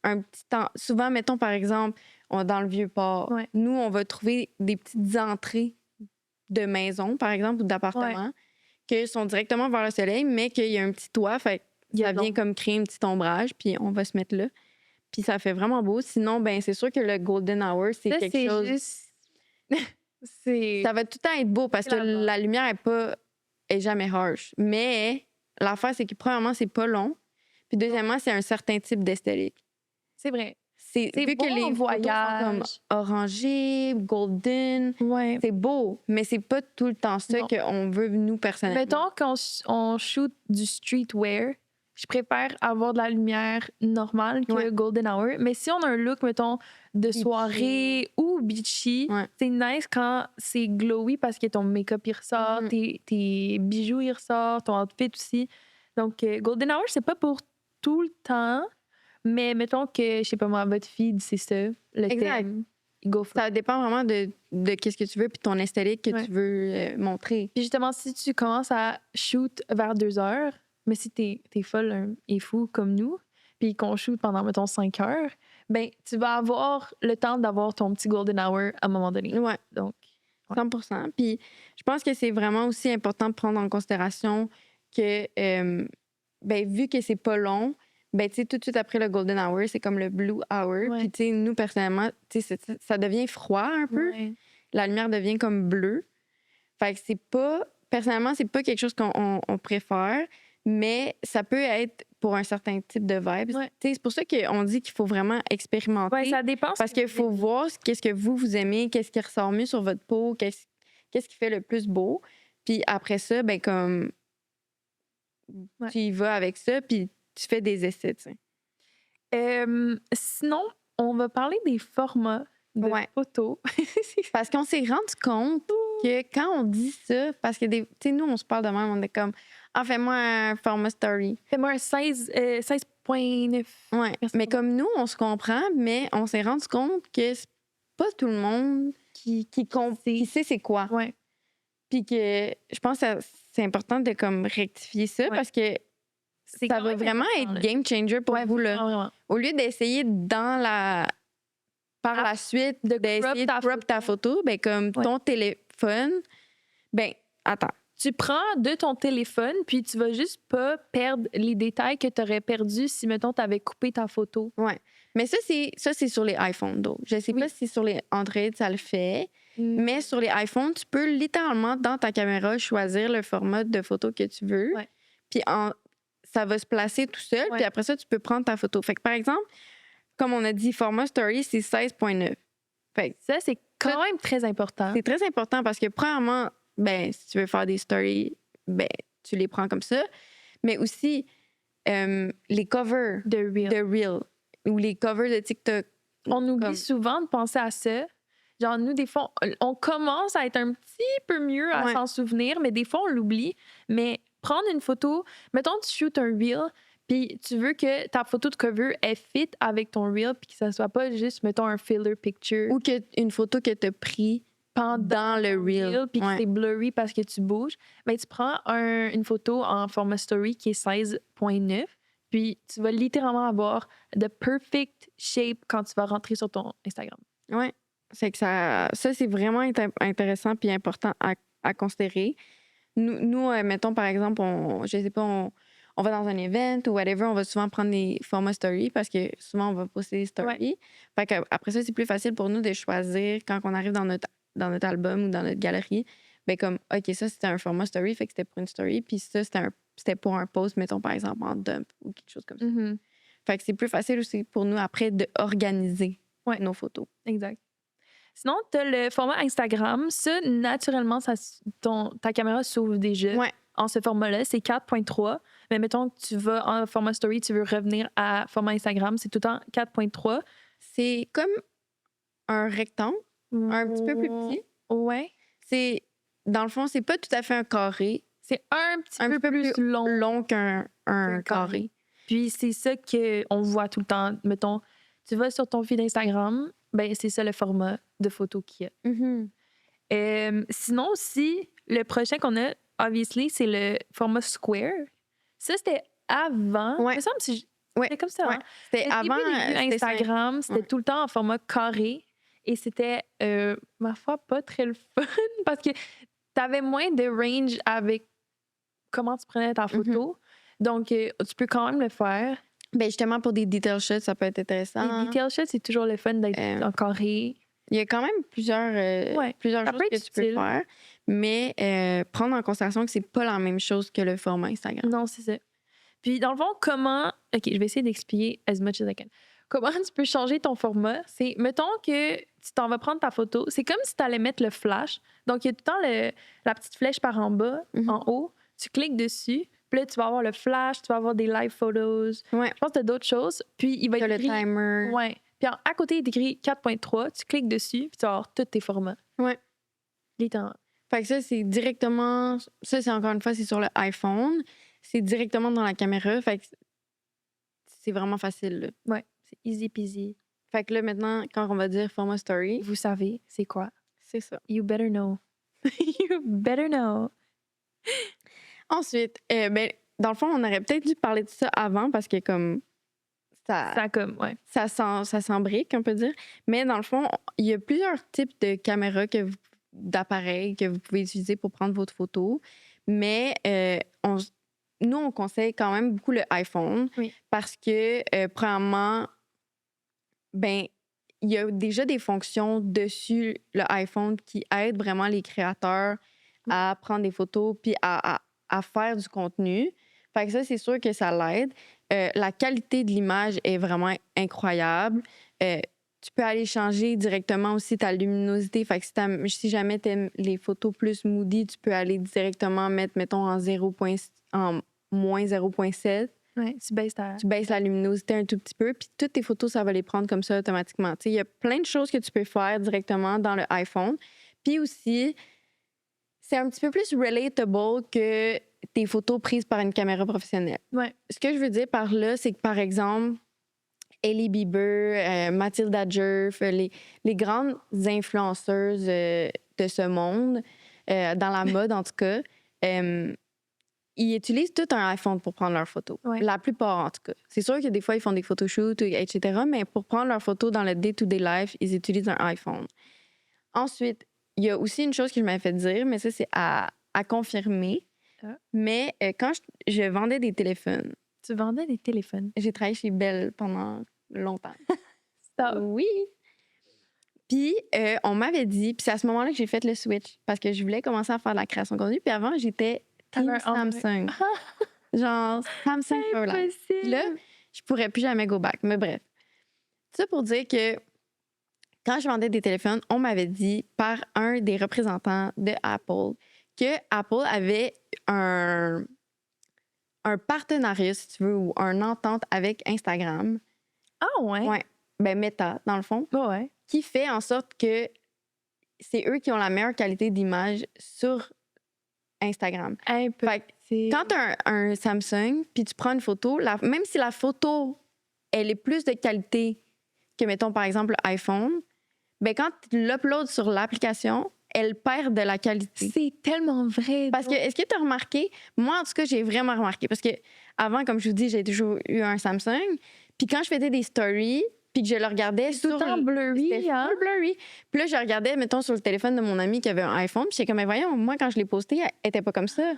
Speaker 2: un petit temps. Souvent, mettons, par exemple, dans le Vieux-Port, nous, on va trouver des petites entrées de maisons, par exemple, ou d'appartements, qui sont directement vers le soleil, mais qu'il y a un petit toit. Fait que ça vient comme créer un petit ombrage, puis on va se mettre là. Puis ça fait vraiment beau. Sinon, ben c'est sûr que le golden hour, c'est quelque chose...
Speaker 1: Juste...
Speaker 2: ça va tout le temps être beau parce que la lumière est jamais harsh. Mais l'affaire, c'est que premièrement, c'est pas long. Puis deuxièmement, c'est un certain type d'esthétique.
Speaker 1: C'est vrai.
Speaker 2: C'est vu
Speaker 1: beau
Speaker 2: que les photos sont comme orangé, golden, c'est beau, mais c'est pas tout le temps ça qu'on veut, nous, personnellement.
Speaker 1: Mettons qu'on shoot du streetwear, je préfère avoir de la lumière normale que
Speaker 2: Ouais.
Speaker 1: golden hour. Mais si on a un look, mettons, de
Speaker 2: Beachy.
Speaker 1: soirée ou beachy,
Speaker 2: Ouais.
Speaker 1: c'est nice quand c'est glowy parce que ton make-up, il ressort,
Speaker 2: Mhm.
Speaker 1: tes bijoux, ils ressortent, ton outfit aussi. Donc, golden hour, c'est pas pour tout le temps, mais mettons que, je sais pas moi, votre feed, c'est ça, le
Speaker 2: Exact.
Speaker 1: thème. Go for it.
Speaker 2: Ça dépend vraiment de qu'est-ce que tu veux puis ton esthétique que
Speaker 1: Ouais.
Speaker 2: tu veux montrer.
Speaker 1: Puis justement, si tu commences à shoot vers 2 heures, mais si t'es folle et fou comme nous, puis qu'on shoot pendant, mettons, 5 heures, ben tu vas avoir le temps d'avoir ton petit golden hour à un moment donné.
Speaker 2: Ouais,
Speaker 1: Donc, ouais.
Speaker 2: 100%. Puis je pense que c'est vraiment aussi important de prendre en considération que, ben, vu que c'est pas long, ben, tu sais, tout de suite après le golden hour, c'est comme le blue hour.
Speaker 1: Ouais.
Speaker 2: Puis, tu sais, nous, personnellement, tu sais, ça devient froid un peu.
Speaker 1: Ouais.
Speaker 2: La lumière devient comme bleue. Fait que c'est pas... Personnellement, c'est pas quelque chose qu'on préfère, mais ça peut être pour un certain type de vibe.
Speaker 1: Ouais.
Speaker 2: Tu sais, c'est pour ça qu'on dit qu'il faut vraiment expérimenter.
Speaker 1: Ouais, ça dépend.
Speaker 2: Parce qu'il faut voir qu'est-ce que vous aimez, qu'est-ce qui ressort mieux sur votre peau, qu'est-ce qui fait le plus beau. Puis après ça, ben comme
Speaker 1: Ouais.
Speaker 2: tu y vas avec ça, puis tu fais des essais, tu sais.
Speaker 1: Sinon, on va parler des formats de
Speaker 2: Ouais.
Speaker 1: photos.
Speaker 2: Parce qu'on s'est rendu compte que quand on dit ça, parce que, tu sais, nous, on se parle de même, on est comme, ah, fais-moi un format story.
Speaker 1: Fais-moi un 16.9.
Speaker 2: Ouais. Mais comme nous, on se comprend, mais on s'est rendu compte que c'est pas tout le monde qui sait c'est quoi.
Speaker 1: Ouais.
Speaker 2: Puis que je pense que c'est important de comme rectifier ça
Speaker 1: Ouais.
Speaker 2: parce que
Speaker 1: C'est
Speaker 2: ça
Speaker 1: quand
Speaker 2: va
Speaker 1: même
Speaker 2: vraiment
Speaker 1: important,
Speaker 2: être
Speaker 1: là.
Speaker 2: game changer pour
Speaker 1: Ouais,
Speaker 2: vous. Là.
Speaker 1: vraiment.
Speaker 2: Au lieu d'essayer par la suite d'essayer de crop ta photo, ben comme
Speaker 1: Ouais.
Speaker 2: ton téléphone, ben attends.
Speaker 1: Tu prends de ton téléphone, puis tu vas juste pas perdre les détails que tu aurais perdus si, mettons, tu avais coupé ta photo.
Speaker 2: Ouais. Mais ça, c'est sur les iPhones. Donc. Je sais pas si sur les Android, ça le fait. Mais sur les iPhones, tu peux littéralement, dans ta caméra, choisir le format de photo que tu veux.
Speaker 1: Ouais.
Speaker 2: Puis ça va se placer tout seul.
Speaker 1: Ouais.
Speaker 2: Puis après ça, tu peux prendre ta photo. Fait que, par exemple, comme on a dit, format story, c'est 16.9. Fait que
Speaker 1: Ça, c'est quand même très important.
Speaker 2: c'est très important parce que, premièrement, ben, si tu veux faire des stories, ben, tu les prends comme ça. Mais aussi, les covers
Speaker 1: De real.
Speaker 2: de Reel ou les covers de TikTok.
Speaker 1: On oublie
Speaker 2: Comme-
Speaker 1: souvent de penser à ça. Genre, nous, des fois, on commence à être un petit peu mieux à
Speaker 2: Ouais.
Speaker 1: s'en souvenir, mais des fois, on l'oublie. Mais prendre une photo, mettons, tu shootes un reel, puis tu veux que ta photo de cover est fit avec ton reel, puis que ça soit pas juste, mettons, un filler picture
Speaker 2: Ou une photo que tu as prise dans le Reel.
Speaker 1: puis que
Speaker 2: Ouais.
Speaker 1: c'est blurry parce que tu bouges. Ben, tu prends une photo en format story qui est 16.9, puis tu vas littéralement avoir the perfect shape quand tu vas rentrer sur ton Instagram.
Speaker 2: Oui. C'est que ça c'est vraiment intéressant puis important à considérer. Nous mettons, par exemple, je sais pas, on va dans un event ou whatever, on va souvent prendre des formats story parce que souvent, on va poster des stories. Fait que après ça, c'est plus facile pour nous de choisir quand on arrive dans notre album ou dans notre galerie. Ben comme, OK, ça, c'était un format story, fait que c'était pour une story. Puis ça, c'était pour un post, mettons, par exemple, en dump ou quelque chose comme ça.
Speaker 1: Mm-hmm.
Speaker 2: Fait que c'est plus facile aussi pour nous après d'organiser nos photos.
Speaker 1: Exact. Sinon, tu as le format Instagram. Ça, naturellement, ta caméra s'ouvre déjà en ce format-là. C'est 4.3. Mais mettons que tu vas en format story, tu veux revenir à format Instagram, c'est tout le temps 4.3.
Speaker 2: C'est comme un rectangle, un petit peu plus petit.
Speaker 1: Ouais.
Speaker 2: Dans le fond, c'est pas tout à fait un carré.
Speaker 1: C'est un petit peu plus
Speaker 2: long qu'un carré.
Speaker 1: Puis c'est ça qu'on voit tout le temps. Mettons, tu vas sur ton feed Instagram, ben c'est ça le format de photo qu'il y a.
Speaker 2: Mm-hmm.
Speaker 1: Sinon aussi, le prochain qu'on a, obviously, c'est le format square. Ça, c'était avant.
Speaker 2: Ouais.
Speaker 1: Il me semble que c'était comme ça.
Speaker 2: Ouais.
Speaker 1: Hein?
Speaker 2: C'était avant
Speaker 1: Instagram, c'était tout le temps en format carré. Et c'était, ma foi, pas très le fun parce que t'avais moins de range avec comment tu prenais ta photo. Donc, tu peux quand même le faire.
Speaker 2: Ben justement, pour des detail shots, ça peut être intéressant.
Speaker 1: Les detail shots, c'est toujours le fun d'être en carré.
Speaker 2: Il y a quand même plusieurs choses que tu peux faire. Mais prendre en considération que c'est pas la même chose que le format Instagram.
Speaker 1: Non, c'est ça. Puis, dans le fond, OK, je vais essayer d'expliquer as much as I can. Comment tu peux changer ton format? C'est, mettons que tu t'en vas prendre ta photo. C'est comme si tu allais mettre le flash. Donc, il y a tout le temps la petite flèche par en bas, en haut. Tu cliques dessus. Puis Puis là, tu vas avoir le flash, tu vas avoir des live photos.
Speaker 2: Ouais.
Speaker 1: Je pense que t'as d'autres choses. Puis il va
Speaker 2: T'as
Speaker 1: être
Speaker 2: le
Speaker 1: écrit...
Speaker 2: timer.
Speaker 1: Ouais. Puis à côté, il est écrit 4.3. Tu cliques dessus, puis tu vas avoir tous tes formats.
Speaker 2: Ouais.
Speaker 1: Littéralement.
Speaker 2: Fait que ça, c'est directement... Ça, c'est encore une fois, c'est sur le iPhone. C'est directement dans la caméra. Fait que c'est vraiment facile, là.
Speaker 1: Ouais. C'est easy peasy.
Speaker 2: Fait que là, maintenant, quand on va dire format story,
Speaker 1: Vous savez, c'est quoi?
Speaker 2: c'est ça.
Speaker 1: You better know. You better know.
Speaker 2: Ensuite, ben, dans le fond, on aurait peut-être dû parler de ça avant parce que comme
Speaker 1: Ça comme, ouais.
Speaker 2: ça s'embrique, on peut dire. Mais dans le fond, il y a plusieurs types de caméras d'appareils que vous pouvez utiliser pour prendre votre photo. Mais nous, on conseille quand même beaucoup le iPhone parce que, premièrement, ben, il y a déjà des fonctions dessus le iPhone qui aident vraiment les créateurs à prendre des photos puis à faire du contenu. Fait que ça, c'est sûr que ça l'aide. La qualité de l'image est vraiment incroyable. Tu peux aller changer directement aussi ta luminosité. Fait que si jamais tu aimes les photos plus moody, tu peux aller directement mettre, mettons, en moins 0.7.
Speaker 1: Ouais, tu
Speaker 2: baisses la luminosité un tout petit peu, puis toutes tes photos, ça va les prendre comme ça automatiquement. Il y a plein de choses que tu peux faire directement dans le iPhone. Puis aussi, c'est un petit peu plus relatable que tes photos prises par une caméra professionnelle.
Speaker 1: Ouais.
Speaker 2: Ce que je veux dire par là, c'est que, par exemple, Hailey Bieber, Mathilda Djerf, les grandes influenceuses de ce monde, dans la mode en tout cas, ils utilisent tout un iPhone pour prendre leurs photos.
Speaker 1: Ouais.
Speaker 2: La plupart, en tout cas. C'est sûr que des fois, ils font des photoshoots, etc., mais pour prendre leurs photos dans le day-to-day life, ils utilisent un iPhone. Ensuite, il y a aussi une chose que je m'avais fait dire, mais ça, c'est à confirmer. Mais quand je vendais des téléphones...
Speaker 1: Tu vendais des téléphones?
Speaker 2: J'ai travaillé chez Bell pendant longtemps.
Speaker 1: Stop.
Speaker 2: Oui. Puis, on m'avait dit... Puis c'est à ce moment-là que j'ai fait le switch, parce que je voulais commencer à faire de la création de contenu. Puis avant, j'étais team Samsung. Genre, Samsung for life. Puis là, je pourrais plus jamais go back. Mais bref. Ça pour dire que quand je vendais des téléphones, on m'avait dit par un des représentants de Apple que Apple avait un partenariat, si tu veux, ou une entente avec Instagram.
Speaker 1: Ah ouais?
Speaker 2: Ouais. Ben Meta, dans le fond.
Speaker 1: Ouais.
Speaker 2: Qui fait en sorte que c'est eux qui ont la meilleure qualité d'image sur Instagram.
Speaker 1: Un peu.
Speaker 2: Fait que quand tu as un Samsung, puis tu prends une photo, même si la photo, elle est plus de qualité que, mettons, par exemple, l'iPhone, ben quand tu l'uploads sur l'application, elle perd de la qualité.
Speaker 1: C'est tellement vrai.
Speaker 2: Parce que, est-ce que tu as remarqué? Moi, en tout cas, j'ai vraiment remarqué. Parce que avant, comme je vous dis, j'ai toujours eu un Samsung. Puis quand je faisais des stories, puis que je le regardais
Speaker 1: tout le temps blurry,
Speaker 2: c'était full blurry. Puis là, je regardais, mettons, sur le téléphone de mon ami qui avait un iPhone. Puis j'étais comme, mais voyons, moi, quand je l'ai posté, elle était pas comme ça.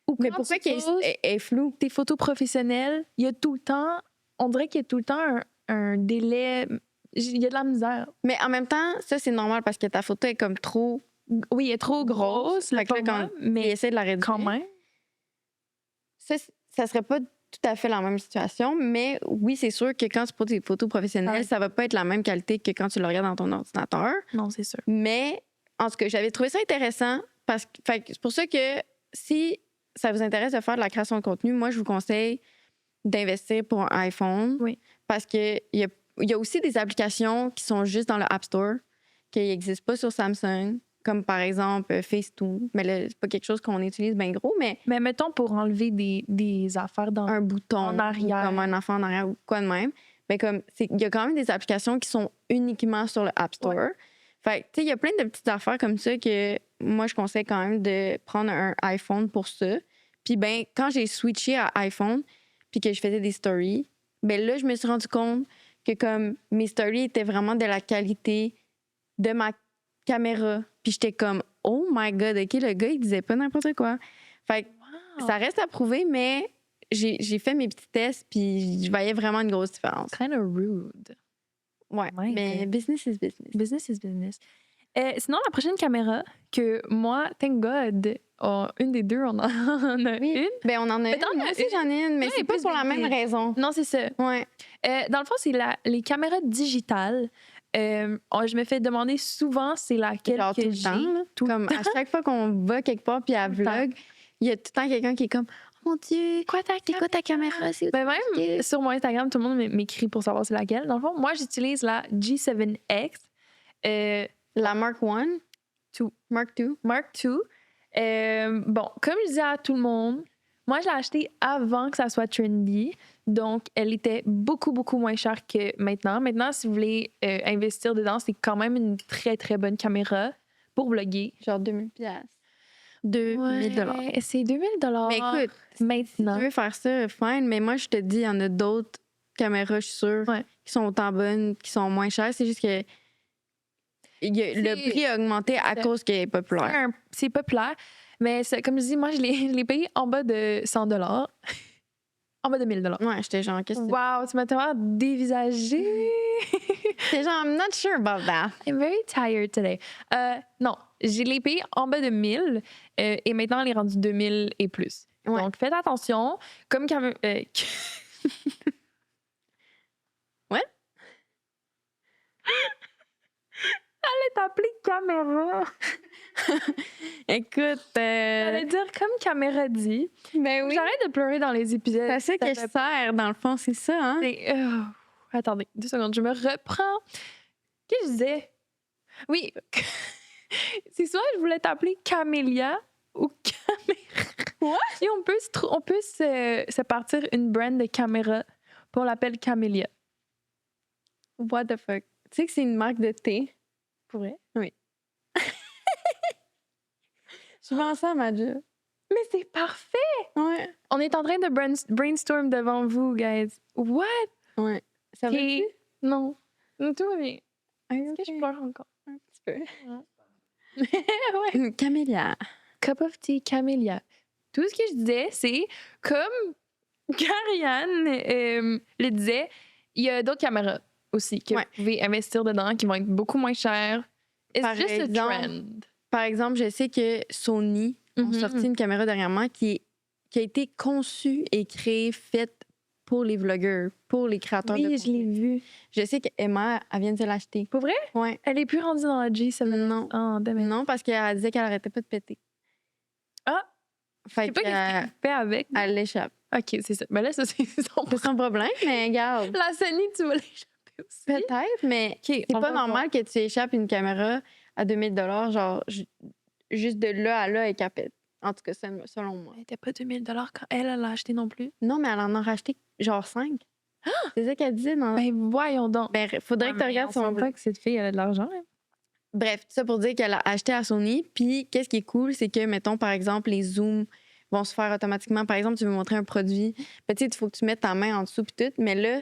Speaker 1: Ou
Speaker 2: mais pourquoi qu'elle est floue?
Speaker 1: Tes photos professionnelles, il y a tout le temps... On dirait qu'il y a tout le temps un délai... Il y a de la misère.
Speaker 2: Mais en même temps, ça, c'est normal parce que ta photo est comme trop...
Speaker 1: Oui, elle est trop grosse,
Speaker 2: fait que là, quand
Speaker 1: mais
Speaker 2: essaie de la réduire.
Speaker 1: Quand même.
Speaker 2: Ça serait pas tout à fait la même situation, mais oui, c'est sûr que quand tu prends des photos professionnelles, ça va pas être la même qualité que quand tu le regardes dans ton ordinateur.
Speaker 1: Non, c'est sûr.
Speaker 2: Mais, en tout cas, j'avais trouvé ça intéressant parce que c'est pour ça que si ça vous intéresse de faire de la création de contenu, moi, je vous conseille d'investir pour un iPhone.
Speaker 1: Oui.
Speaker 2: Parce qu'il y a aussi des applications qui sont juste dans le App Store, qui n'existent pas sur Samsung, comme par exemple Facetune. Mais là, c'est pas quelque chose qu'on utilise bien gros, mais...
Speaker 1: Mais mettons pour enlever des affaires dans...
Speaker 2: Un bouton.
Speaker 1: En arrière.
Speaker 2: Comme un enfant en arrière ou quoi de même. Mais comme, il y a quand même des applications qui sont uniquement sur le App Store. Ouais. Fait tu sais, il y a plein de petites affaires comme ça que moi, je conseille quand même de prendre un iPhone pour ça. Puis ben, quand j'ai switché à iPhone, puis que je faisais des stories, ben là, je me suis rendu compte que comme mes stories étaient vraiment de la qualité de ma caméra. Puis j'étais comme, oh my God, OK, le gars, il disait pas n'importe quoi. Fait que ça reste à prouver, mais j'ai fait mes petits tests, puis je voyais vraiment une grosse différence.
Speaker 1: Kind of rude.
Speaker 2: Ouais, mais business is business.
Speaker 1: Business is business. Sinon, la prochaine caméra que moi, thank God, une des deux, on en a une.
Speaker 2: Ben on en a une. Moi aussi, j'en ai une, mais c'est pas pour la même raison.
Speaker 1: Non, c'est ça.
Speaker 2: Ouais.
Speaker 1: Dans le fond, c'est les caméras digitales. Je me fais demander souvent c'est laquelle
Speaker 2: genre,
Speaker 1: que j'ai.
Speaker 2: Comme à chaque fois qu'on va quelque part puis à vlog, il y a tout le temps quelqu'un qui est comme mon Dieu,
Speaker 1: Quoi ta
Speaker 2: c'est quoi ta caméra? C'est
Speaker 1: Ben même sur mon Instagram, tout le monde m'écrit pour savoir c'est laquelle. Dans le fond, moi, j'utilise la G7X
Speaker 2: la Mark I?
Speaker 1: Two.
Speaker 2: Mark II?
Speaker 1: Mark II. Bon, comme je disais à tout le monde, moi, je l'ai achetée avant que ça soit trendy. Donc, elle était beaucoup, beaucoup moins chère que maintenant. Maintenant, si vous voulez investir dedans, c'est quand même une très, très bonne caméra pour vlogger.
Speaker 2: Genre 2000 piastres. 2000 dollars.
Speaker 1: Ouais, c'est 2000
Speaker 2: Mais écoute, si
Speaker 1: maintenant.
Speaker 2: tu veux faire ça, fine. Mais moi, je te dis, il y en a d'autres caméras, je suis sûre,
Speaker 1: Ouais.
Speaker 2: qui sont autant bonnes, qui sont moins chères. C'est juste que le prix a augmenté à cause qu'elle est populaire.
Speaker 1: C'est populaire. Mais comme je dis, moi, je l'ai payé en bas de 100 en bas de 1000
Speaker 2: Ouais, j'étais genre, qu'est-ce que
Speaker 1: Wow, tu m'as tellement dévisagé.
Speaker 2: c'est genre, I'm not sure about that.
Speaker 1: I'm very tired today. Non, je l'ai payé en bas de 1000 et maintenant, elle est rendue 2000 et plus.
Speaker 2: Ouais.
Speaker 1: Donc, faites attention. Comme quand
Speaker 2: Ouais?
Speaker 1: Elle est appelée caméra.
Speaker 2: Écoute,
Speaker 1: J'allais dire comme caméra dit.
Speaker 2: ben oui.
Speaker 1: J'arrête de pleurer dans les épisodes.
Speaker 2: C'est ça que je sers, dans le fond, c'est ça, hein?
Speaker 1: Attendez, 2 secondes, je me reprends. Qu'est-ce que je disais? Oui, c'est soit je voulais t'appeler Camélia ou Caméra.
Speaker 2: What?
Speaker 1: Et on peut se partir une brand de caméra pour l'appeler Camélia.
Speaker 2: What the fuck? Tu sais que c'est une marque de thé?
Speaker 1: Pour vrai?
Speaker 2: Oui. Je vends ça à ma job.
Speaker 1: Mais c'est parfait!
Speaker 2: Ouais.
Speaker 1: On est en train de brainstorm devant vous, guys. What?
Speaker 2: Ouais. Ça va
Speaker 1: Et- Non. Tout va bien.
Speaker 2: Est-ce
Speaker 1: Est-ce que je pleure encore?
Speaker 2: un petit peu?
Speaker 1: Ouais.
Speaker 2: Camélia.
Speaker 1: Cup of tea, Camélia. Tout ce que je disais, c'est comme Karianne le disait, il y a d'autres caméras aussi que
Speaker 2: Ouais.
Speaker 1: vous pouvez investir dedans qui vont être beaucoup moins chères. It's
Speaker 2: Par
Speaker 1: just a
Speaker 2: exemple,
Speaker 1: trend.
Speaker 2: Par exemple, je sais que Sony ont
Speaker 1: Mhm.
Speaker 2: sorti une caméra dernièrement qui a été conçue et créée, faite pour les vlogueurs, pour les créateurs de
Speaker 1: Oui, je l'ai
Speaker 2: contenu.
Speaker 1: vu.
Speaker 2: Je sais qu'Emma, elle vient de se l'acheter.
Speaker 1: Pour vrai?
Speaker 2: Ouais.
Speaker 1: Elle est plus rendue dans la G7.
Speaker 2: Non.
Speaker 1: Oh, damn it.
Speaker 2: Non, parce qu'elle disait qu'elle arrêtait pas de péter.
Speaker 1: Ah! Je
Speaker 2: Fait
Speaker 1: sais pas qu'est-ce qu'il fait avec.
Speaker 2: qu'elle l'échappe.
Speaker 1: OK, c'est ça. Mais là, ça, c'est son
Speaker 2: C'est son problème, mais regarde.
Speaker 1: La Sony, tu vas l'échapper aussi.
Speaker 2: Peut-être, mais
Speaker 1: OK,
Speaker 2: c'est
Speaker 1: on
Speaker 2: pas
Speaker 1: va
Speaker 2: normal que tu échappes une caméra à 2000 $, genre, juste de là à là, elle capette. En tout cas, selon moi.
Speaker 1: Elle était pas 2000 quand elle l'a acheté non plus.
Speaker 2: Non, mais elle en a racheté genre 5. C'est ça qu'elle disait dans.
Speaker 1: Ben, voyons donc.
Speaker 2: Ben, faudrait que tu regardes son
Speaker 1: pas que cette fille, elle a de l'argent. Hein.
Speaker 2: Bref, tout ça pour dire qu'elle a acheté à Sony. Puis, qu'est-ce qui est cool, c'est que, mettons, par exemple, les zooms vont se faire automatiquement. Par exemple, tu veux montrer un produit. Ben, tu sais, il faut que tu mettes ta main en dessous, puis tout. Mais là,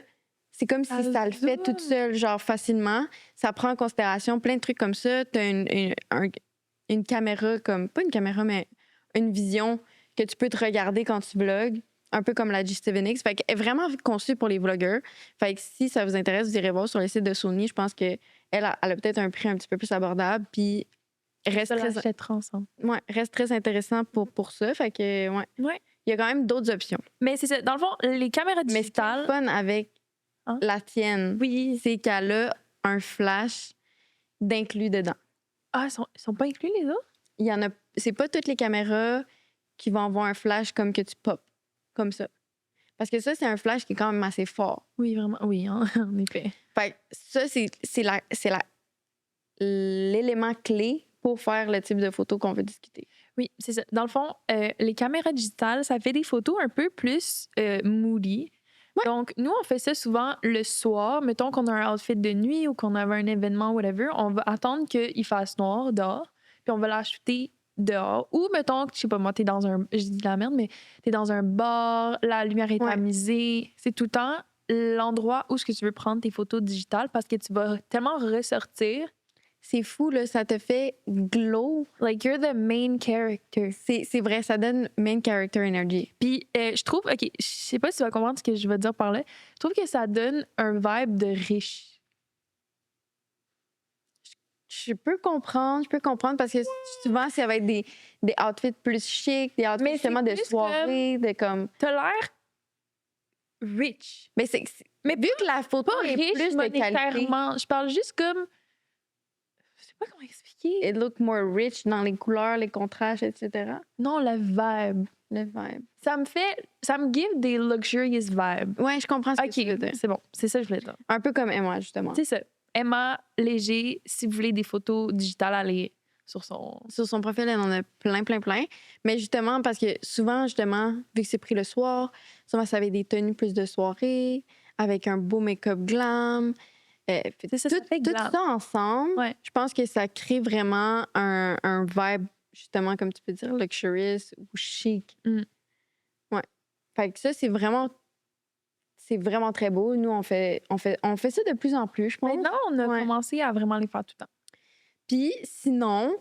Speaker 2: c'est comme si
Speaker 1: Ça
Speaker 2: ça le fait
Speaker 1: zoome.
Speaker 2: toute seule, genre facilement. Ça prend en considération plein de trucs comme ça. Tu as une caméra, comme, pas une caméra, mais une vision que tu peux te regarder quand tu vlogs. Un peu comme la G7X. Fait qu'elle est vraiment conçue pour les vlogueurs. Fait que si ça vous intéresse, vous irez voir sur le site de Sony. Je pense qu'elle a peut-être un prix un petit peu plus abordable. Puis reste
Speaker 1: Ça
Speaker 2: très,
Speaker 1: l'achètera ensemble.
Speaker 2: reste très intéressant pour ça. Fait que, ouais.
Speaker 1: Ouais.
Speaker 2: Il y a quand même d'autres options.
Speaker 1: Mais c'est ça. Dans le fond, les caméras
Speaker 2: Mais ce qui est le
Speaker 1: digitales.
Speaker 2: fun avec
Speaker 1: Hein?
Speaker 2: la tienne,
Speaker 1: Oui.
Speaker 2: c'est qu'elle a un flash d'inclus dedans.
Speaker 1: Ah, ils sont pas inclus, les autres?
Speaker 2: Il y en a. C'est pas toutes les caméras qui vont avoir un flash comme que tu pop. Comme ça. Parce que ça, c'est un flash qui est quand même assez fort.
Speaker 1: Oui, vraiment. Oui, hein, en effet.
Speaker 2: Fait que ça, c'est l'élément clé pour faire le type de photo qu'on veut discuter.
Speaker 1: Oui, c'est ça. Dans le fond, les caméras digitales, ça fait des photos un peu plus moody.
Speaker 2: Ouais.
Speaker 1: Donc, nous, on fait ça souvent le soir. Mettons qu'on a un outfit de nuit ou qu'on avait un événement, whatever. On va attendre qu'il fasse noir dehors, puis on va la shooter dehors. Ou, mettons, je sais pas, moi, t'es dans un... Je dis de la merde, mais t'es dans un bar, la lumière est
Speaker 2: Ouais.
Speaker 1: tamisée. C'est tout le temps l'endroit où est-ce que tu veux prendre tes photos digitales parce que tu vas tellement ressortir.
Speaker 2: C'est fou, là. Ça te fait glow.
Speaker 1: Like, you're the main character.
Speaker 2: C'est vrai, ça donne main character energy.
Speaker 1: Puis, je trouve, OK, je sais pas si tu vas comprendre ce que je veux dire par là. Je trouve que ça donne un vibe de riche.
Speaker 2: Je peux comprendre parce que souvent, ça va être des outfits plus chics, des outfits
Speaker 1: Mais
Speaker 2: justement
Speaker 1: c'est
Speaker 2: de
Speaker 1: plus
Speaker 2: soirée, de comme.
Speaker 1: T'as l'air rich.
Speaker 2: Mais mais vu que la photo
Speaker 1: Pas
Speaker 2: est
Speaker 1: riche
Speaker 2: plus de qualité.
Speaker 1: monétairement. Je parle juste comme... sais pas comment expliquer.
Speaker 2: It look more rich dans les couleurs, les contrastes, etc.
Speaker 1: Non, le vibe.
Speaker 2: Le vibe.
Speaker 1: Ça me give des luxurious vibes.
Speaker 2: Ouais, je comprends ce que tu veux
Speaker 1: OK,
Speaker 2: dire.
Speaker 1: c'est bon. C'est ça que je voulais dire.
Speaker 2: Un peu comme Emma, justement.
Speaker 1: C'est ça. Emma Léger, si vous voulez des photos digitales, allez sur son...
Speaker 2: Sur son profil, elle en a plein. Mais justement, parce que souvent, justement, vu que c'est pris le soir, souvent, ça avait des tenues plus de soirée, avec un beau make-up glam.
Speaker 1: C'est ça,
Speaker 2: tout,
Speaker 1: ça fait
Speaker 2: tout
Speaker 1: glam.
Speaker 2: ça ensemble,
Speaker 1: Ouais.
Speaker 2: je pense que ça crée vraiment un vibe, justement, comme tu peux dire, luxurious ou chic.
Speaker 1: Mm.
Speaker 2: Ouais. Fait que ça, c'est vraiment très beau. Nous, on fait ça de plus en plus, je pense.
Speaker 1: Maintenant, on a
Speaker 2: Ouais.
Speaker 1: commencé à vraiment les faire tout le temps.
Speaker 2: Puis sinon,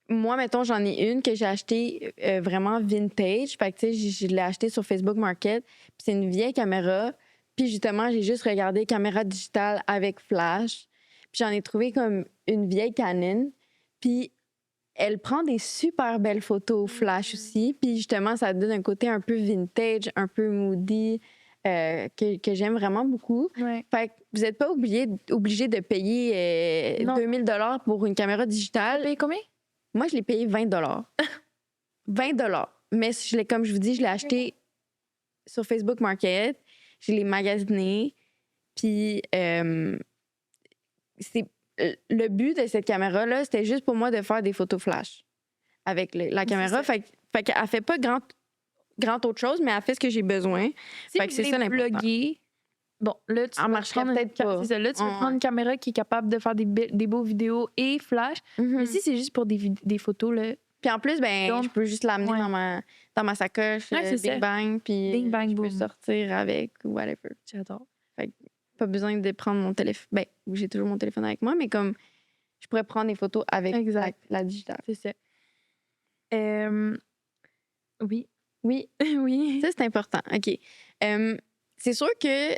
Speaker 2: moi, mettons, j'en ai une que j'ai achetée vraiment vintage. Fait que, tu sais, je l'ai achetée sur Facebook Market. Puis c'est une vieille caméra. Puis justement, j'ai juste regardé caméra digitale avec flash. Puis j'en ai trouvé comme une vieille Canon. Puis elle prend des super belles photos flash aussi. Puis justement, ça donne un côté un peu vintage, un peu moody, que j'aime vraiment beaucoup.
Speaker 1: Ouais.
Speaker 2: Fait que vous n'êtes pas obligé de payer
Speaker 1: Non.
Speaker 2: 2000 $ pour une caméra digitale.
Speaker 1: Payé combien?
Speaker 2: Moi, je l'ai payé 20 $. 20 $. Mais comme je vous dis, je l'ai acheté sur Facebook Market. Je l'ai magasiné. Puis, le but de cette caméra-là, c'était juste pour moi de faire des photos flash avec la caméra. Fait qu'elle fait pas grand autre chose, mais elle fait ce que j'ai besoin.
Speaker 1: Si
Speaker 2: Fait que
Speaker 1: vous
Speaker 2: c'est ça
Speaker 1: voulez
Speaker 2: l'important.
Speaker 1: vlogger, bon, là, tu
Speaker 2: Elle
Speaker 1: vas
Speaker 2: marcherait
Speaker 1: prendre
Speaker 2: peut-être pas.
Speaker 1: C'est ça, là, tu vas
Speaker 2: Ouais.
Speaker 1: prendre une caméra qui est capable de faire des beaux vidéos et flash.
Speaker 2: Mhm.
Speaker 1: Mais si c'est juste pour des photos, là,
Speaker 2: Puis en plus, ben,
Speaker 1: Donc,
Speaker 2: je peux juste l'amener
Speaker 1: ouais.
Speaker 2: dans ma sacoche,
Speaker 1: Ouais, c'est ça.
Speaker 2: Big Bang, puis
Speaker 1: Bing, bang,
Speaker 2: je peux
Speaker 1: boom.
Speaker 2: sortir avec ou whatever.
Speaker 1: j'adore.
Speaker 2: Pas besoin de prendre mon téléphone. Ben, j'ai toujours mon téléphone avec moi, mais comme je pourrais prendre des photos avec
Speaker 1: Exact.
Speaker 2: la digitale.
Speaker 1: C'est ça. Oui.
Speaker 2: Oui,
Speaker 1: Oui.
Speaker 2: ça, c'est important. OK. C'est sûr que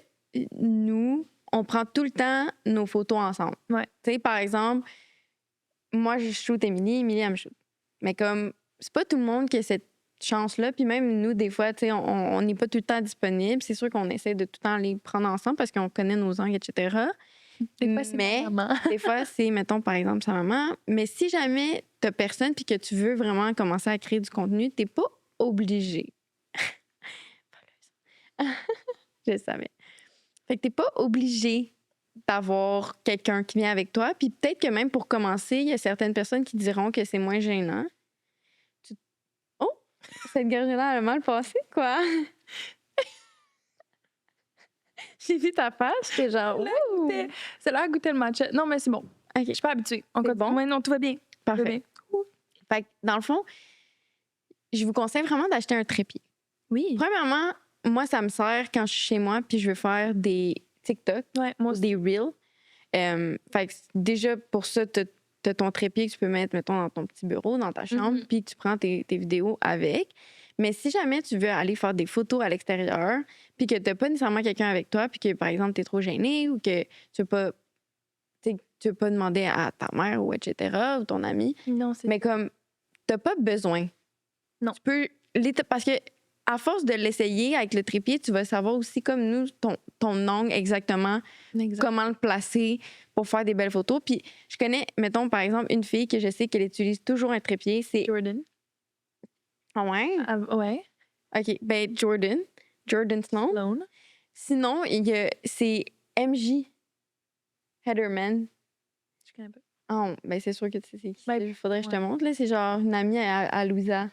Speaker 2: nous, on prend tout le temps nos photos ensemble.
Speaker 1: Ouais.
Speaker 2: Tu sais, par exemple, moi, je shoot Émilie, elle me shoot. Mais comme, c'est pas tout le monde qui a cette chance-là. Puis même nous, des fois, tu sais, on n'est pas tout le temps disponible. C'est sûr qu'on essaie de tout le temps les prendre ensemble parce qu'on connaît nos angles, etc.
Speaker 1: Des fois, c'est
Speaker 2: Mais
Speaker 1: ma maman.
Speaker 2: des fois, c'est, mettons, par exemple, sa maman. Mais si jamais t'as personne puis que tu veux vraiment commencer à créer du contenu, t'es pas obligé. Je savais. Fait que t'es pas obligé d'avoir quelqu'un qui vient avec toi. Puis peut-être que même pour commencer, il y a certaines personnes qui diront que c'est moins gênant. Oh! Cette gorgée-là, elle a mal passé, quoi? J'ai vu ta face, j'étais genre... Ouh!
Speaker 1: C'est là à goûter le matcha. Non, mais c'est bon.
Speaker 2: OK,
Speaker 1: Je suis pas habituée. On
Speaker 2: C'est
Speaker 1: continue.
Speaker 2: bon?
Speaker 1: Ouais, non, tout va bien. Tout va
Speaker 2: parfait.
Speaker 1: bien.
Speaker 2: Fait que dans le fond, je vous conseille vraiment d'acheter un trépied.
Speaker 1: Oui.
Speaker 2: Premièrement, moi, ça me sert quand je suis chez moi puis je veux faire des TikTok
Speaker 1: Ouais, moi
Speaker 2: ou
Speaker 1: aussi.
Speaker 2: des Reels. Fait que déjà, pour ça, t'as ton trépied que tu peux mettre, mettons, dans ton petit bureau, dans ta chambre,
Speaker 1: Mhm.
Speaker 2: puis tu prends tes vidéos avec. Mais si jamais tu veux aller faire des photos à l'extérieur, puis que t'as pas nécessairement quelqu'un avec toi, puis que, par exemple, t'es trop gêné ou que tu veux pas demander à ta mère ou etc., ou ton ami,
Speaker 1: Non, c'est
Speaker 2: mais comme, t'as pas besoin.
Speaker 1: Non.
Speaker 2: Tu peux... Parce que à force de l'essayer avec le trépied, tu vas savoir aussi, comme nous, ton angle exactement,
Speaker 1: exact.
Speaker 2: comment le placer pour faire des belles photos. Puis je connais, mettons, par exemple, une fille que je sais qu'elle utilise toujours un trépied, c'est...
Speaker 1: Jordan.
Speaker 2: Ah ouais?
Speaker 1: Ah, ouais.
Speaker 2: OK. Ben, Jordan Snow.
Speaker 1: Sloan.
Speaker 2: Sinon, c'est MJ Heatherman.
Speaker 1: Je connais pas.
Speaker 2: Oh, ben c'est sûr que tu sais c'est qui.
Speaker 1: Ben,
Speaker 2: Il faudrait que je te
Speaker 1: ouais.
Speaker 2: montre. Là, c'est genre une amie à Louisa.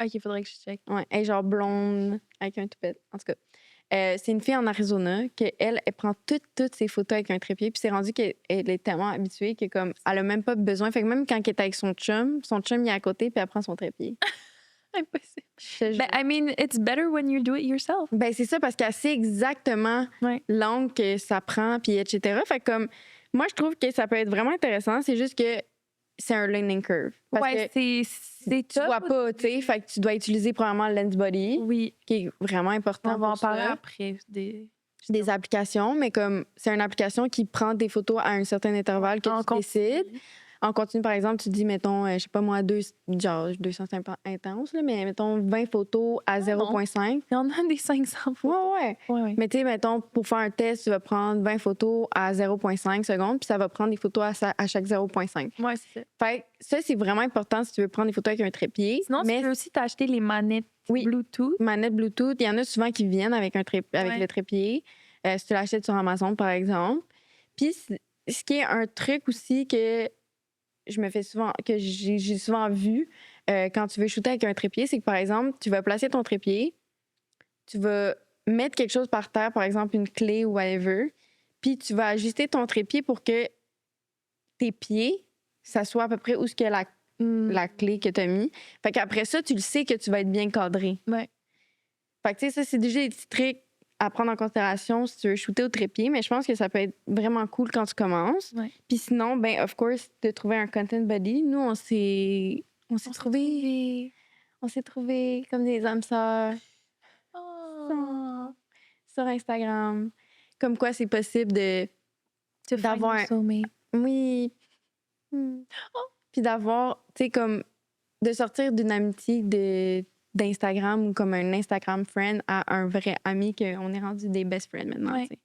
Speaker 1: OK, faudrait que je check.
Speaker 2: Ouais, elle est genre blonde avec un toupette. En tout cas, c'est une fille en Arizona que elle prend toutes ses photos avec un trépied. Puis c'est rendu qu'elle est tellement habituée que comme elle a même pas besoin. Fait que même quand elle est avec son chum il est à côté puis elle prend son trépied.
Speaker 1: Impossible.
Speaker 2: Je te jure.
Speaker 1: Ben, I mean, it's better when you do it yourself.
Speaker 2: Ben, c'est ça parce qu'elle sait exactement
Speaker 1: Ouais.
Speaker 2: l'angle que ça prend puis etc. Fait que comme moi je trouve que ça peut être vraiment intéressant. C'est juste que c'est un learning curve. Parce
Speaker 1: Ouais,
Speaker 2: que
Speaker 1: c'est
Speaker 2: tu vois pas, tu sais. Fait que tu dois utiliser probablement le lens body,
Speaker 1: Oui.
Speaker 2: qui est vraiment important.
Speaker 1: On va en
Speaker 2: pour ça.
Speaker 1: parler après.
Speaker 2: Des applications, mais comme c'est une application qui prend des photos à un certain intervalle que
Speaker 1: En
Speaker 2: tu décides. en continu, par exemple, tu dis, mettons, je sais pas moi, genre 200 c'est un peu intense, là, mais mettons 20 photos à
Speaker 1: Non.
Speaker 2: 0,5.
Speaker 1: Il y en a des 500 photos.
Speaker 2: Ouais.
Speaker 1: Ouais.
Speaker 2: Mais tu sais, mettons, pour faire un test, tu vas prendre 20 photos à 0,5 secondes, puis ça va prendre des photos à chaque 0,5.
Speaker 1: Ouais, c'est ça.
Speaker 2: Fait que ça, c'est vraiment important si tu veux prendre des photos avec un trépied.
Speaker 1: Sinon, tu peux aussi t'acheter les manettes
Speaker 2: Oui.
Speaker 1: Bluetooth.
Speaker 2: Manette Bluetooth, il y en a souvent qui viennent avec
Speaker 1: Ouais.
Speaker 2: le trépied. Si tu l'achètes sur Amazon, par exemple. Puis, ce qui est un truc aussi que je me fais souvent, que j'ai souvent vu quand tu veux shooter avec un trépied, c'est que, par exemple, tu vas placer ton trépied, tu vas mettre quelque chose par terre, par exemple une clé ou whatever, puis tu vas ajuster ton trépied pour que tes pieds, ça soit à peu près où est-ce que la clé que tu as mis. Fait qu'après ça, tu le sais que tu vas être bien cadré.
Speaker 1: Ouais.
Speaker 2: Fait que, tu sais, ça, c'est déjà des petits trucs à prendre en considération si tu veux shooter au trépied, mais je pense que ça peut être vraiment cool quand tu commences.
Speaker 1: Ouais.
Speaker 2: Puis sinon, ben of course, de trouver un content buddy. Nous, on s'est trouvé comme des âmes sœurs
Speaker 1: Oh.
Speaker 2: sur Instagram. Comme quoi, c'est possible d'avoir
Speaker 1: un soulmate.
Speaker 2: Oui. Puis d'avoir, tu sais, comme de sortir d'une amitié d'Instagram ou comme un Instagram friend à un vrai ami qu'on est rendu des best friends maintenant,
Speaker 1: Ouais.
Speaker 2: tu sais.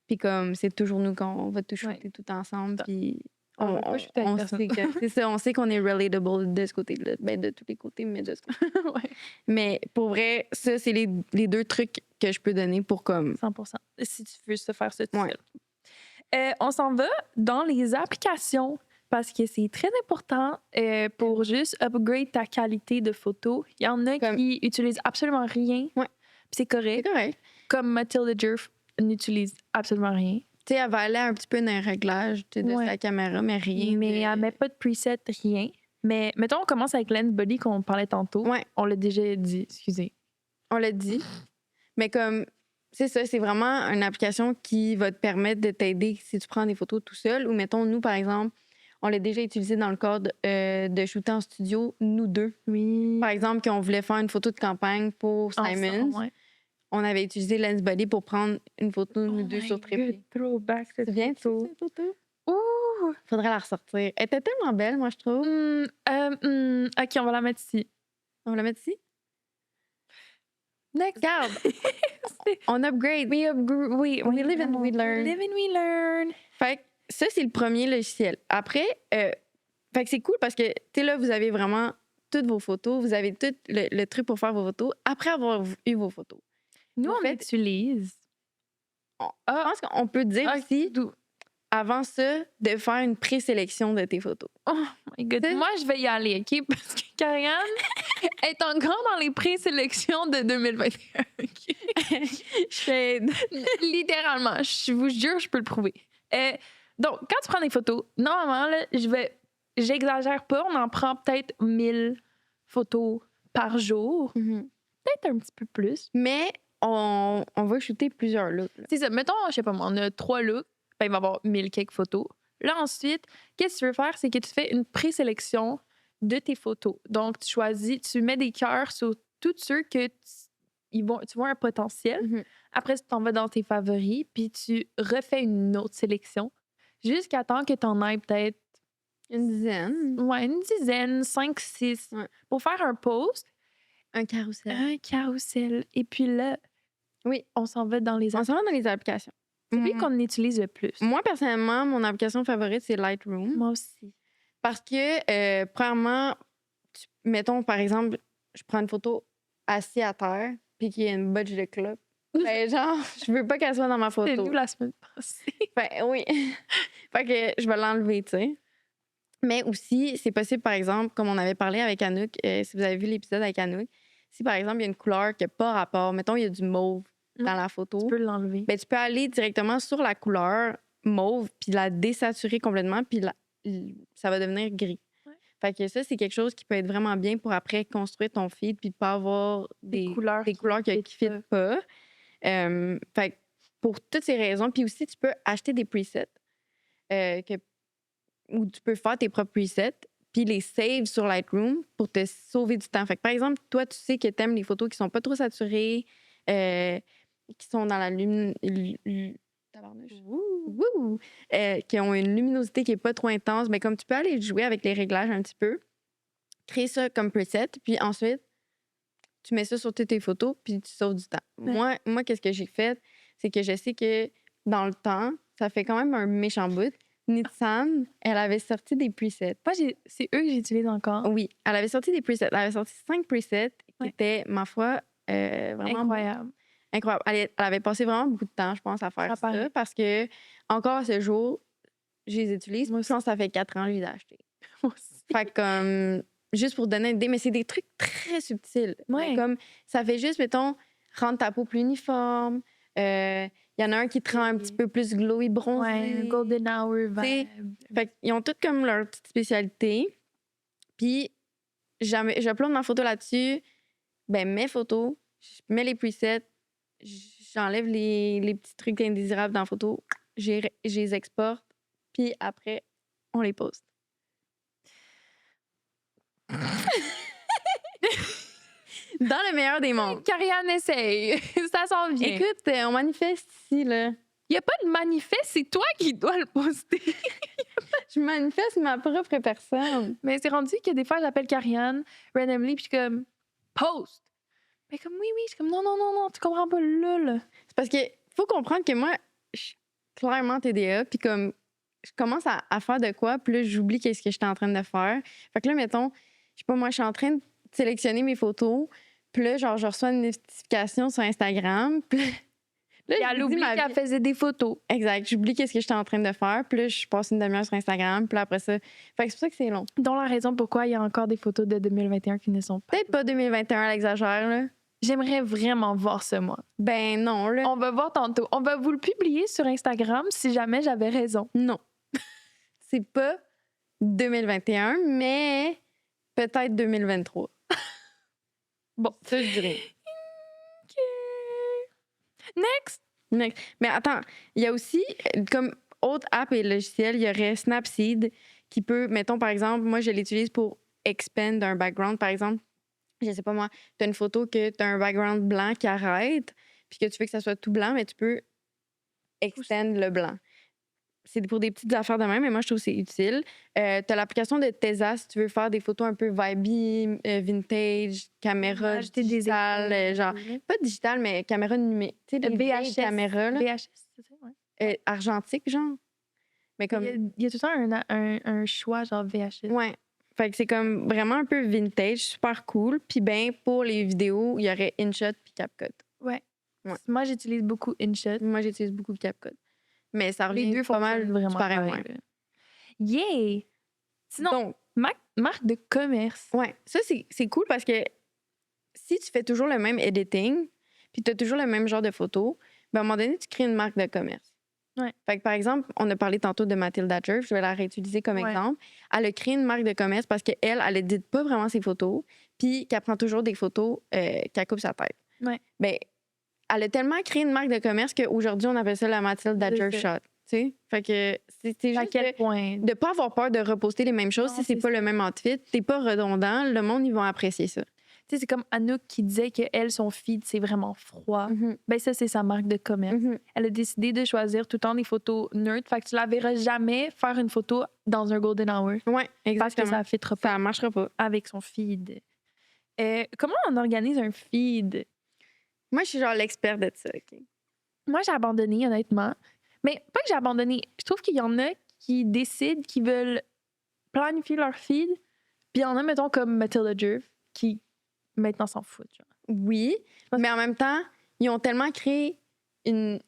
Speaker 2: Puis comme c'est toujours nous qu'on va tout shooter tout ensemble, puis
Speaker 1: On veut pas shooter avec personne.
Speaker 2: sait que c'est ça, on sait qu'on est relatable de ce côté-là, ben de tous les côtés, mais de ce côté.
Speaker 1: Ouais.
Speaker 2: Mais pour vrai, ça c'est les deux trucs que je peux donner pour comme
Speaker 1: 100%. Si tu veux se faire ça tout
Speaker 2: Ouais.
Speaker 1: seul. On s'en va dans les applications parce que c'est très important pour juste upgrade ta qualité de photo. Il y en a qui utilisent absolument rien.
Speaker 2: Ouais.
Speaker 1: Puis c'est correct.
Speaker 2: C'est correct.
Speaker 1: Comme Matilda Jerf n'utilise absolument rien.
Speaker 2: Tu sais, elle va aller un petit peu dans un réglage de sa caméra, mais rien.
Speaker 1: Mais elle met pas de preset, rien. Mais mettons, on commence avec Lens Body qu'on parlait tantôt.
Speaker 2: Ouais.
Speaker 1: On l'a déjà dit, excusez.
Speaker 2: On l'a dit. Mais comme, c'est ça, c'est vraiment une application qui va te permettre de t'aider si tu prends des photos tout seul. Ou mettons, nous, par exemple, on l'a déjà utilisé dans le cadre de shooter en studio, nous deux.
Speaker 1: Oui.
Speaker 2: Par exemple, qu'on voulait faire une photo de campagne pour Simons.
Speaker 1: Ouais.
Speaker 2: On avait utilisé Lens Body pour prendre une photo de nous deux sur trépied.
Speaker 1: Throwback,
Speaker 2: Tu te souviens de cette photo?
Speaker 1: Ouh!
Speaker 2: Faudrait la ressortir. Elle était tellement belle, moi, je trouve.
Speaker 1: OK, on va la mettre ici.
Speaker 2: On va la mettre ici?
Speaker 1: Next.
Speaker 2: Regarde! On upgrade.
Speaker 1: We
Speaker 2: live and we learn.
Speaker 1: We live and we learn.
Speaker 2: Fait que ça, c'est le premier logiciel. Après, fait que c'est cool parce que, tu sais, là, vous avez vraiment toutes vos photos. Vous avez tout le truc pour faire vos photos après avoir eu vos photos.
Speaker 1: Nous, on utilise.
Speaker 2: Je pense qu'on peut dire aussi, avant ça, de faire une présélection de tes photos.
Speaker 1: Oh my God. Moi, je vais y aller, OK? Parce que Karianne est encore dans les présélections de 2021. Littéralement. Je vous jure, je peux le prouver. Donc, quand tu prends des photos, normalement, là, j'exagère pas, on en prend peut-être 1000 photos par jour. Peut-être un petit peu plus.
Speaker 2: Mais on va shooter plusieurs looks.
Speaker 1: C'est ça. Mettons, je sais pas moi, on a 3 looks. Ben, il va y avoir 1000 quelques photos. Là, ensuite, qu'est-ce que tu veux faire? C'est que tu fais une présélection de tes photos. Donc, tu mets des cœurs sur tous ceux que tu vois un potentiel. Après, tu t'en vas dans tes favoris, puis tu refais une autre sélection jusqu'à temps que tu en aies peut-être
Speaker 2: une dizaine.
Speaker 1: Ouais, une dizaine, 5, 6. Ouais. Pour faire un post.
Speaker 2: Un carrousel.
Speaker 1: Un carrousel. Et puis là, on s'en va dans les
Speaker 2: applications.
Speaker 1: C'est lui qu'on utilise le plus.
Speaker 2: Moi, personnellement, mon application favorite, c'est Lightroom.
Speaker 1: Moi aussi.
Speaker 2: Parce que, premièrement, mettons, par exemple, je prends une photo assis à terre puis qu'il y a une budge de clope. Ben, genre, je veux pas qu'elle soit dans ma photo.
Speaker 1: C'est nous la semaine passée.
Speaker 2: Ben, oui. Fait que je vais l'enlever, tu sais. Mais aussi, c'est possible, par exemple, comme on avait parlé avec Anouk, si vous avez vu l'épisode avec Anouk, si, par exemple, il y a une couleur qui n'a pas rapport, mettons, il y a du mauve dans la photo.
Speaker 1: Tu peux l'enlever.
Speaker 2: Ben, tu peux aller directement sur la couleur mauve puis la désaturer complètement puis ça va devenir gris. Ouais. Fait que ça, c'est quelque chose qui peut être vraiment bien pour après construire ton feed puis pas avoir des couleurs qui ne fitent pas. Fait que pour toutes ces raisons, puis aussi, tu peux acheter des presets où tu peux faire tes propres presets puis les save sur Lightroom pour te sauver du temps. Fait que, par exemple, toi, tu sais que tu aimes les photos qui sont pas trop saturées, qui sont dans la tabarnouche.
Speaker 1: Ouh.
Speaker 2: Wouh! Qui ont une luminosité qui est pas trop intense. Mais comme tu peux aller jouer avec les réglages un petit peu, créer ça comme preset, puis ensuite, tu mets ça sur toutes tes photos, puis tu sauves du temps.
Speaker 1: Ouais.
Speaker 2: Moi, qu'est-ce que j'ai fait? C'est que je sais que dans le temps, ça fait quand même un méchant bout. Nitsan, elle avait sorti des presets.
Speaker 1: Moi, c'est eux que j'utilise encore.
Speaker 2: Oui, elle avait sorti des presets. Elle avait sorti 5 presets qui
Speaker 1: Ouais.
Speaker 2: étaient, ma foi, vraiment
Speaker 1: Incroyable.
Speaker 2: incroyables. Elle avait passé vraiment beaucoup de temps, je pense, à faire
Speaker 1: Ça paraît.
Speaker 2: ça parce que, encore à ce jour, je les utilise.
Speaker 1: Moi
Speaker 2: Je pense que ça fait 4 ans que je les ai achetés.
Speaker 1: Moi aussi.
Speaker 2: Fait que, comme, juste pour donner une idée, mais c'est des trucs très subtils.
Speaker 1: Ouais.
Speaker 2: Mais comme, ça fait juste, mettons, rendre ta peau plus uniforme. Il y en a un qui te rend un petit peu plus glowy bronzé.
Speaker 1: Ouais, golden hour
Speaker 2: T'sais,
Speaker 1: vibe.
Speaker 2: Fait qu'ils ont toutes comme leur petite spécialité. Puis, j'upload ma photo là-dessus. Ben, mes photos, je mets les presets, j'enlève les petits trucs indésirables dans la photo, je les exporte, puis après, on les poste. Dans le meilleur des mondes.
Speaker 1: Karianne essaye. Ça s'en vient.
Speaker 2: Écoute, on manifeste ici, là.
Speaker 1: Il n'y a pas de manifeste, c'est toi qui dois le poster.
Speaker 2: Je manifeste ma propre personne.
Speaker 1: Mais c'est rendu que des fois, j'appelle Karianne randomly, puis je suis comme, post. Mais comme, oui, je suis comme, non, tu comprends pas là.
Speaker 2: C'est parce que faut comprendre que moi, je suis clairement TDA, puis comme je commence à faire de quoi, puis là, j'oublie qu'est-ce que j'étais en train de faire. Fait que là, mettons, je sais pas, moi, je suis en train de sélectionner mes photos, puis là, genre, je reçois une notification sur Instagram, puis là,
Speaker 1: Et elle oublie qu'elle faisait des photos.
Speaker 2: Exact, j'oublie qu'est-ce que j'étais en train de faire, puis là, je passe une demi-heure sur Instagram, puis là, après ça... Fait que c'est pour ça que c'est long.
Speaker 1: Dont la raison pourquoi il y a encore des photos de 2021 qui ne sont pas.
Speaker 2: Peut-être pas 2021, elle exagère, là.
Speaker 1: J'aimerais vraiment voir ça, moi.
Speaker 2: Ben non, là.
Speaker 1: On va voir tantôt. On va vous le publier sur Instagram si jamais j'avais raison.
Speaker 2: Non. C'est pas 2021, mais peut-être 2023.
Speaker 1: Bon.
Speaker 2: Ça, je dirais.
Speaker 1: Next!
Speaker 2: Mais attends, il y a aussi, comme autre app et logiciel, il y aurait Snapseed qui peut, mettons, par exemple, moi, je l'utilise pour expand un background, par exemple. Je sais pas moi, tu as une photo que tu as un background blanc qui arrête, puis que tu veux que ça soit tout blanc, mais tu peux extend le blanc. C'est pour des petites affaires de même, mais moi, je trouve que c'est utile. Tu as l'application de Teza si tu veux faire des photos un peu vibey, vintage, caméra
Speaker 1: Ajouter des
Speaker 2: digitale,
Speaker 1: effets.
Speaker 2: genre, pas digitale, mais caméra numérique. Tu sais, des vieilles caméras, là,
Speaker 1: VHS, c'est ça, ouais.
Speaker 2: argentique, genre. Mais comme...
Speaker 1: Il y a tout le temps un choix, genre VHS.
Speaker 2: Ouais. Fait que c'est comme vraiment un peu vintage, super cool. Puis ben, pour les vidéos, il y aurait InShot puis CapCut.
Speaker 1: Ouais.
Speaker 2: Ouais.
Speaker 1: Moi, j'utilise beaucoup InShot.
Speaker 2: Moi, j'utilise beaucoup CapCut. Mais ça revient
Speaker 1: Les deux
Speaker 2: pas mal
Speaker 1: fonctionnent vraiment
Speaker 2: pareil,
Speaker 1: pareil,
Speaker 2: ouais.
Speaker 1: là. Yeah! Sinon,
Speaker 2: Donc,
Speaker 1: marque de commerce.
Speaker 2: ouais, ça, c'est cool parce que si tu fais toujours le même editing, puis tu as toujours le même genre de photos, ben à un moment donné, tu crées une marque de commerce.
Speaker 1: Ouais.
Speaker 2: Fait que, par exemple, on a parlé tantôt de Mathilda Jerv, je vais la réutiliser comme
Speaker 1: Ouais.
Speaker 2: exemple. Elle a créé une marque de commerce parce qu'elle, elle édite pas vraiment ses photos, puis qu'elle prend toujours des photos qu'elle coupe sa tête.
Speaker 1: Ouais.
Speaker 2: Ben, elle a tellement créé une marque de commerce qu'aujourd'hui, on appelle ça la Mathilda
Speaker 1: C'est
Speaker 2: Jerv
Speaker 1: ça.
Speaker 2: Shot. Tu sais? Fait que c'est
Speaker 1: À
Speaker 2: juste
Speaker 1: quel point?
Speaker 2: de pas avoir peur de reposter les mêmes choses
Speaker 1: Non,
Speaker 2: si c'est
Speaker 1: c'est
Speaker 2: pas le même outfit. T'es pas redondant, le monde, ils vont apprécier ça.
Speaker 1: Tu sais, c'est comme Anouk qui disait que elle, son feed, c'est vraiment froid. Ben ça, c'est sa marque de commerce. Elle a décidé de choisir tout le temps des photos nerd. Fait que tu la verras jamais faire une photo dans un golden hour.
Speaker 2: Ouais, exactement.
Speaker 1: Parce que ça ne fitera pas
Speaker 2: Ça marchera pas.
Speaker 1: avec son feed. Comment on organise un feed?
Speaker 2: Moi, je suis genre l'expert de ça. OK?
Speaker 1: Moi, j'ai abandonné, honnêtement. Mais pas que j'ai abandonné. Je trouve qu'il y en a qui décident qu'ils veulent planifier leur feed. Puis il y en a, mettons, comme Mathilda Jerv, qui maintenant s'en foutent. Genre.
Speaker 2: Oui, mais en même temps, ils ont tellement créé une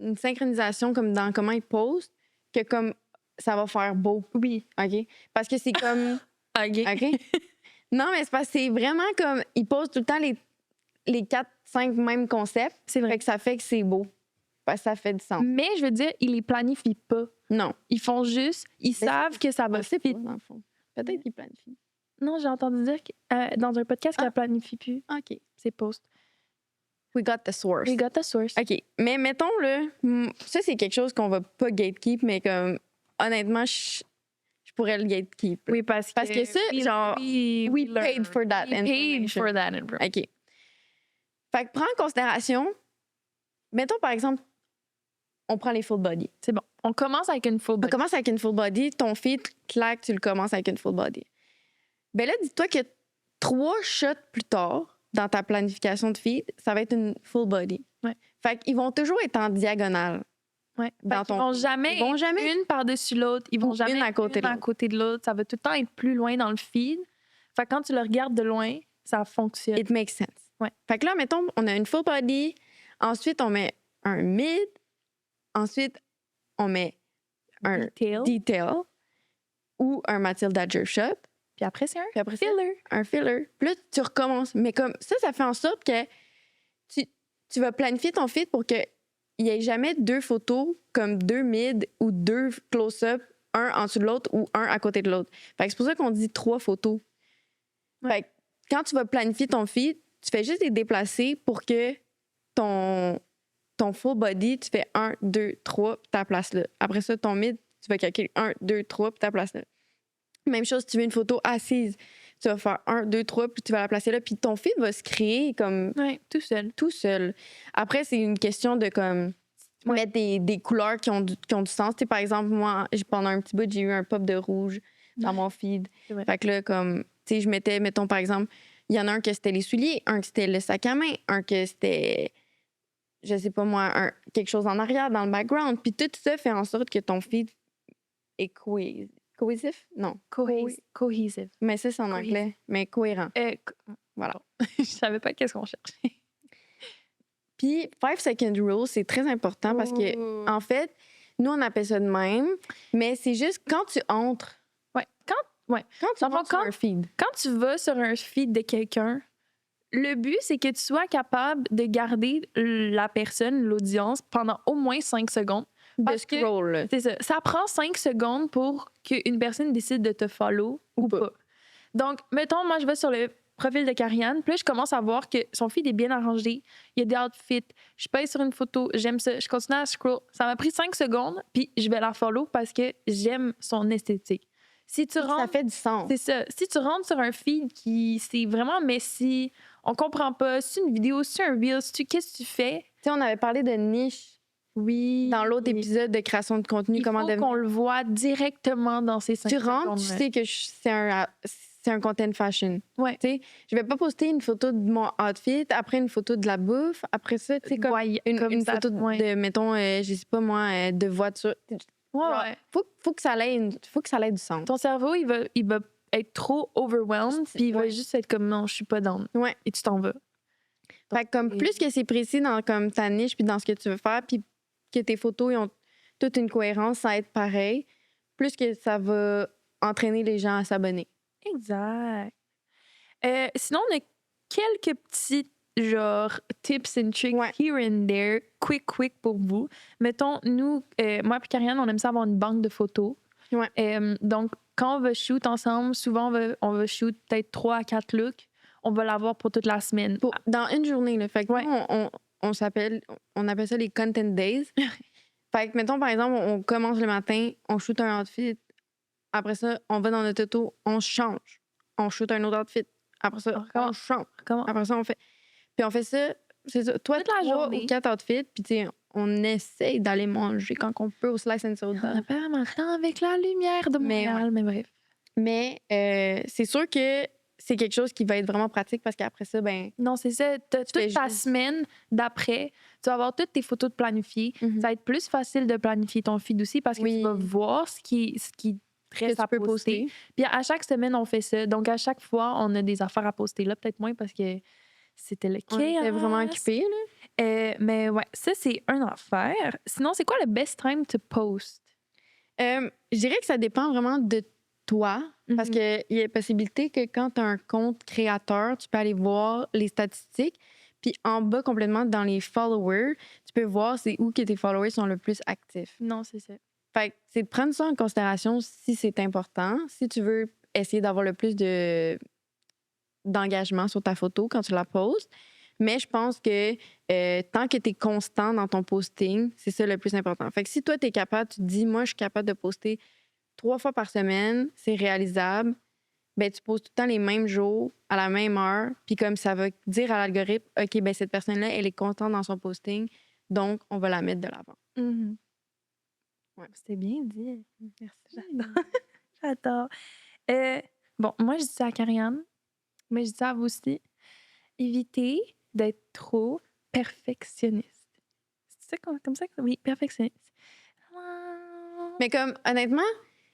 Speaker 2: synchronisation comme dans comment ils postent que comme ça va faire beau.
Speaker 1: Oui.
Speaker 2: OK? Parce que c'est comme...
Speaker 1: OK.
Speaker 2: OK? Non, mais c'est parce que c'est vraiment comme... Ils posent tout le temps les 4-5 mêmes concepts.
Speaker 1: C'est vrai.
Speaker 2: Fait que ça fait que c'est beau. Parce que ça fait du sens.
Speaker 1: Mais je veux dire, ils les planifient pas.
Speaker 2: Non.
Speaker 1: Ils font juste, ils savent que ça va
Speaker 2: C'est pas,
Speaker 1: fit.
Speaker 2: dans le fond. Peut-être qu'ils planifient.
Speaker 1: Non, j'ai entendu dire que, dans un podcast qu'elle planifie plus
Speaker 2: OK.
Speaker 1: ses posts.
Speaker 2: We got the source.
Speaker 1: We got the source.
Speaker 2: OK. Mais mettons, là, ça, c'est quelque chose qu'on va pas gatekeep, mais comme, honnêtement, je pourrais le gatekeep.
Speaker 1: Oui, parce
Speaker 2: que ça, genre, we paid for that
Speaker 1: we paid
Speaker 2: information.
Speaker 1: for that information.
Speaker 2: OK. Fait que prends en considération, mettons, par exemple, on prend les full body.
Speaker 1: C'est bon. On commence avec une full
Speaker 2: On
Speaker 1: body.
Speaker 2: commence avec une full body, ton feed, clac, tu le commences avec une full body. Ben là, dis-toi que 3 shots plus tard, dans ta planification de feed, ça va être une full body.
Speaker 1: Ouais.
Speaker 2: Fait qu'ils vont toujours être en diagonale.
Speaker 1: Ouais.
Speaker 2: Dans
Speaker 1: Fait qu'ils
Speaker 2: ton
Speaker 1: vont
Speaker 2: feed.
Speaker 1: jamais,
Speaker 2: Ils vont jamais
Speaker 1: une par-dessus l'autre. Ils vont
Speaker 2: ou
Speaker 1: jamais
Speaker 2: une à côté de
Speaker 1: à
Speaker 2: l'autre.
Speaker 1: côté de l'autre. Ça va tout le temps être plus loin dans le feed. Fait que quand tu le regardes de loin, ça fonctionne.
Speaker 2: It makes sense.
Speaker 1: Ouais.
Speaker 2: Fait que là, mettons, on a une full body. Ensuite, on met un mid. Ensuite, on met un
Speaker 1: Detail.
Speaker 2: detail ou un Matilda Jerk Shot.
Speaker 1: Puis après, c'est un
Speaker 2: Puis après ça,
Speaker 1: filler.
Speaker 2: un filler. Puis là, tu recommences. Mais comme ça fait en sorte que tu vas planifier ton feed pour qu'il n'y ait jamais 2 photos comme 2 mid ou 2 close-up, un en dessous de l'autre ou un à côté de l'autre. Fait que c'est pour ça qu'on dit 3 photos. Fait que quand tu vas planifier ton feed, tu fais juste les déplacer pour que ton full body, tu fais 1, 2, 3, puis ta place là. Après ça, ton mid, tu vas calculer 1, 2, 3, puis ta place là. Même chose, si tu veux une photo assise, tu vas faire 1, 2, 3, puis tu vas la placer là, puis ton feed va se créer comme
Speaker 1: Ouais, tout seul.
Speaker 2: tout seul. Après, c'est une question de comme mettre des couleurs qui ont du sens. Tu sais, par exemple, moi, pendant un petit bout, j'ai eu un pop de rouge dans mon feed.
Speaker 1: C'est vrai.
Speaker 2: Fait que là, comme, tu sais, je mettais, mettons, par exemple, il y en a un que c'était les souliers, un que c'était le sac à main, un que c'était, je sais pas moi, quelque chose en arrière, dans le background. Puis tout ça fait en sorte que ton feed est cohésif? Non.
Speaker 1: Cohesive.
Speaker 2: Mais ça, c'est en
Speaker 1: Cohésif.
Speaker 2: anglais. Mais cohérent.
Speaker 1: Co-
Speaker 2: Voilà.
Speaker 1: Je savais pas qu'est-ce qu'on cherchait.
Speaker 2: Puis 5 second rule, c'est très important parce que, en fait, nous, on appelle ça de même, mais c'est juste quand tu entres,
Speaker 1: Ouais.
Speaker 2: quand tu
Speaker 1: Dans le fond,
Speaker 2: entres sur un feed.
Speaker 1: Quand tu vas sur un feed de quelqu'un, le but, c'est que tu sois capable de garder la personne, l'audience, pendant au moins 5 secondes.
Speaker 2: De
Speaker 1: Parce que-
Speaker 2: scroll. là.
Speaker 1: C'est ça. Ça prend 5 secondes pour qu'une personne décide de te follow ou pas. Donc, mettons, moi, je vais sur le profil de Karianne, puis là, je commence à voir que son feed est bien arrangé. Il y a des outfits. Je paye sur une photo, j'aime ça. Je continue à scroll. Ça m'a pris 5 secondes, puis je vais la follow parce que j'aime son esthétique. Si tu
Speaker 2: Ça
Speaker 1: rentres...
Speaker 2: fait du sens.
Speaker 1: C'est ça. Si tu rentres sur un feed qui c'est vraiment messy, on comprend pas, c'est une vidéo, c'est un reel, qu'est-ce que tu fais?
Speaker 2: Tu sais, on avait parlé de niche
Speaker 1: Oui.
Speaker 2: dans l'autre épisode de création de contenu.
Speaker 1: Il
Speaker 2: Comment
Speaker 1: faut
Speaker 2: devenir.
Speaker 1: qu'on le voit directement dans ces 5
Speaker 2: Tu
Speaker 1: secondes.
Speaker 2: rentres, tu sais que c'est un content fashion.
Speaker 1: Ouais.
Speaker 2: Tu sais, je vais pas poster une photo de mon outfit, après une photo de la bouffe, après ça, tu sais, comme une
Speaker 1: ça,
Speaker 2: photo
Speaker 1: ouais.
Speaker 2: de, mettons, je sais pas moi, de voiture.
Speaker 1: Ouais,
Speaker 2: Genre,
Speaker 1: ouais.
Speaker 2: faut que ça ait du sens.
Speaker 1: Ton cerveau, il va être trop overwhelmed, puis il va
Speaker 2: Ouais.
Speaker 1: juste être comme non, je suis pas down.
Speaker 2: Ouais.
Speaker 1: Et tu t'en vas.
Speaker 2: Fait que comme plus que c'est précis dans comme ta niche puis dans ce que tu veux faire, puis que tes photos ils ont toute une cohérence, ça va être pareil, plus que ça va entraîner les gens à s'abonner.
Speaker 1: Exact. Sinon, on a quelques petits genre tips and tricks
Speaker 2: Ouais.
Speaker 1: here and there, quick pour vous. Mettons, nous, moi et Karianne, on aime ça avoir une banque de photos.
Speaker 2: Ouais.
Speaker 1: Donc, quand on va shoot ensemble, souvent, on va shoot peut-être 3 à 4 looks. On va l'avoir pour toute la semaine.
Speaker 2: Dans une journée, là. Fait que
Speaker 1: Ouais.
Speaker 2: nous, on appelle ça les content days. Fait que, mettons, par exemple, on commence le matin, on shoot un outfit. Après ça, on va dans notre auto, on change. On shoot un autre outfit. Après ça, on change.
Speaker 1: Comment?
Speaker 2: Après ça, on fait... Puis on fait ça, c'est ça. Toi,
Speaker 1: Toute la
Speaker 2: 3
Speaker 1: journée.
Speaker 2: ou 4 outfits, puis tu sais, on essaye d'aller manger quand on peut au Slice and
Speaker 1: On
Speaker 2: Soda.
Speaker 1: n'a pas vraiment le temps avec la lumière de
Speaker 2: Mais
Speaker 1: Montréal, mais bref.
Speaker 2: Mais c'est sûr que c'est quelque chose qui va être vraiment pratique parce qu'après ça, ben
Speaker 1: Non, c'est ça.
Speaker 2: fais
Speaker 1: Toute ta
Speaker 2: juste-
Speaker 1: semaine d'après, tu vas avoir toutes tes photos de planifier.
Speaker 2: Mhm.
Speaker 1: Ça va être plus facile de planifier ton feed aussi parce que
Speaker 2: Oui.
Speaker 1: tu vas voir ce qui
Speaker 2: que
Speaker 1: reste
Speaker 2: tu
Speaker 1: à
Speaker 2: peux
Speaker 1: poster.
Speaker 2: poster.
Speaker 1: Puis à chaque semaine, on fait ça. Donc à chaque fois, on a des affaires à poster. Là, peut-être moins parce que c'était le
Speaker 2: On
Speaker 1: chaos.
Speaker 2: était vraiment occupés, là.
Speaker 1: Mais ouais, ça, c'est une affaire. Sinon, c'est quoi le best time to post?
Speaker 2: Je dirais que ça dépend vraiment de toi. Parce
Speaker 1: Mhm.
Speaker 2: qu'il y a possibilité que quand tu as un compte créateur, tu peux aller voir les statistiques. Puis en bas, complètement, dans les followers, tu peux voir c'est où que tes followers sont le plus actifs.
Speaker 1: Non, c'est ça.
Speaker 2: Fait que c'est de prendre ça en considération si c'est important. Si tu veux essayer d'avoir le plus d'engagement sur ta photo quand tu la postes. Mais je pense que tant que tu es constant dans ton posting, c'est ça le plus important. Fait que si toi, tu es capable, tu te dis, moi, je suis capable de poster 3 fois par semaine, c'est réalisable, ben tu poses tout le temps les mêmes jours, à la même heure, puis comme ça va dire à l'algorithme, OK, ben cette personne-là, elle est contente dans son posting, donc on va la mettre de l'avant.
Speaker 1: Mhm.
Speaker 2: Ouais.
Speaker 1: C'était bien dit.
Speaker 2: Merci,
Speaker 1: J'adore. Bon, moi, je dis ça à Karianne, mais je dis ça à vous aussi. Évitez d'être trop perfectionniste. C'est ça comme ça? Oui, perfectionniste.
Speaker 2: Mais comme, honnêtement,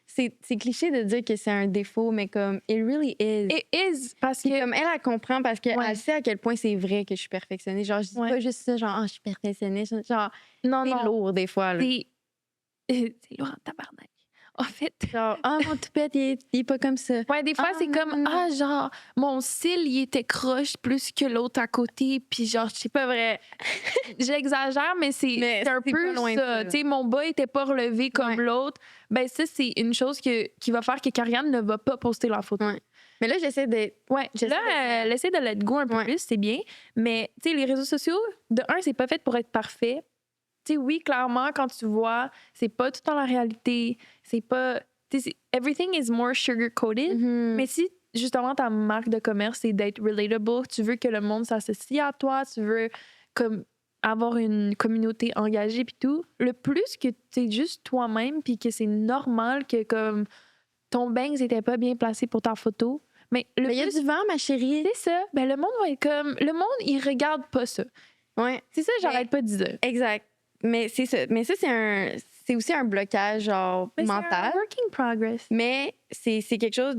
Speaker 2: c'est cliché de dire que c'est un défaut, mais comme, it really is.
Speaker 1: It is, parce
Speaker 2: Puis
Speaker 1: que...
Speaker 2: comme elle comprend parce qu'elle
Speaker 1: Ouais.
Speaker 2: sait à quel point c'est vrai que je suis perfectionniste. Genre, je dis
Speaker 1: Ouais.
Speaker 2: pas juste ça, genre, ah, je suis perfectionniste. Genre,
Speaker 1: Non,
Speaker 2: c'est
Speaker 1: non,
Speaker 2: lourd des fois, là.
Speaker 1: c'est lourd en tabarnak. En fait,
Speaker 2: Genre, ah, mon toupette, il est pas comme ça.
Speaker 1: ouais, des fois,
Speaker 2: Ah,
Speaker 1: c'est
Speaker 2: non,
Speaker 1: comme,
Speaker 2: non, non.
Speaker 1: ah, genre, mon cil, il était croche plus que l'autre à côté, puis genre, je sais pas vrai. J'exagère, mais
Speaker 2: Mais
Speaker 1: c'est un
Speaker 2: c'est pas
Speaker 1: peu
Speaker 2: loin de
Speaker 1: ça.
Speaker 2: ça.
Speaker 1: Tu sais, mon bas était pas relevé comme
Speaker 2: Ouais.
Speaker 1: l'autre. Ben, ça, c'est une chose qui va faire que Karianne ne va pas poster la photo.
Speaker 2: Ouais. Mais là, j'essaie de.
Speaker 1: Ouais,
Speaker 2: J'essaie
Speaker 1: là,
Speaker 2: d'être-
Speaker 1: elle essaie de let go un peu
Speaker 2: Ouais.
Speaker 1: plus, c'est bien. Mais, tu sais, les réseaux sociaux, de un, c'est pas fait pour être parfait. Tu sais, oui, clairement, quand tu vois, c'est pas tout dans la réalité. C'est pas. Tu sais, everything is more sugar-coated.
Speaker 2: Mhm.
Speaker 1: Mais si, justement, ta marque de commerce, c'est d'être relatable, tu veux que le monde s'associe à toi, tu veux comme avoir une communauté engagée puis tout, le plus que tu es juste toi-même puis que c'est normal que comme ton bangs n'était pas bien placé pour ta photo, mais le
Speaker 2: Mais il y a
Speaker 1: plus
Speaker 2: du vent, ma chérie.
Speaker 1: c'est ça, ben le monde va être comme le monde il regarde pas ça.
Speaker 2: Ouais.
Speaker 1: C'est ça, j'arrête pas de dire.
Speaker 2: Exact. Mais c'est ça. Mais ça, c'est aussi un blocage, genre,
Speaker 1: Mais
Speaker 2: mental.
Speaker 1: c'est un work in progress.
Speaker 2: Mais c'est quelque chose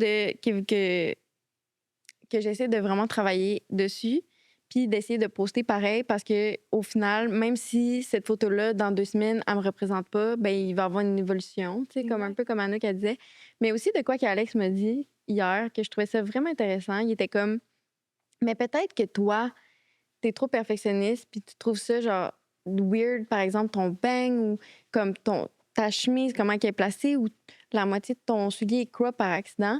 Speaker 2: que j'essaie de vraiment travailler dessus, puis d'essayer de poster pareil, parce que au final, même si cette photo-là, dans 2 semaines, elle me représente pas, ben il va y avoir une évolution, tu sais, comme un
Speaker 1: Exact.
Speaker 2: peu comme Anna qu'elle disait. Mais aussi de quoi qu'Alex m'a dit hier, que je trouvais ça vraiment intéressant. Il était comme, mais peut-être que toi, t'es trop perfectionniste, puis tu trouves ça, genre, weird, par exemple, ton bang, ou comme ta chemise, comment elle est placée, ou la moitié de ton soulier est crop par accident.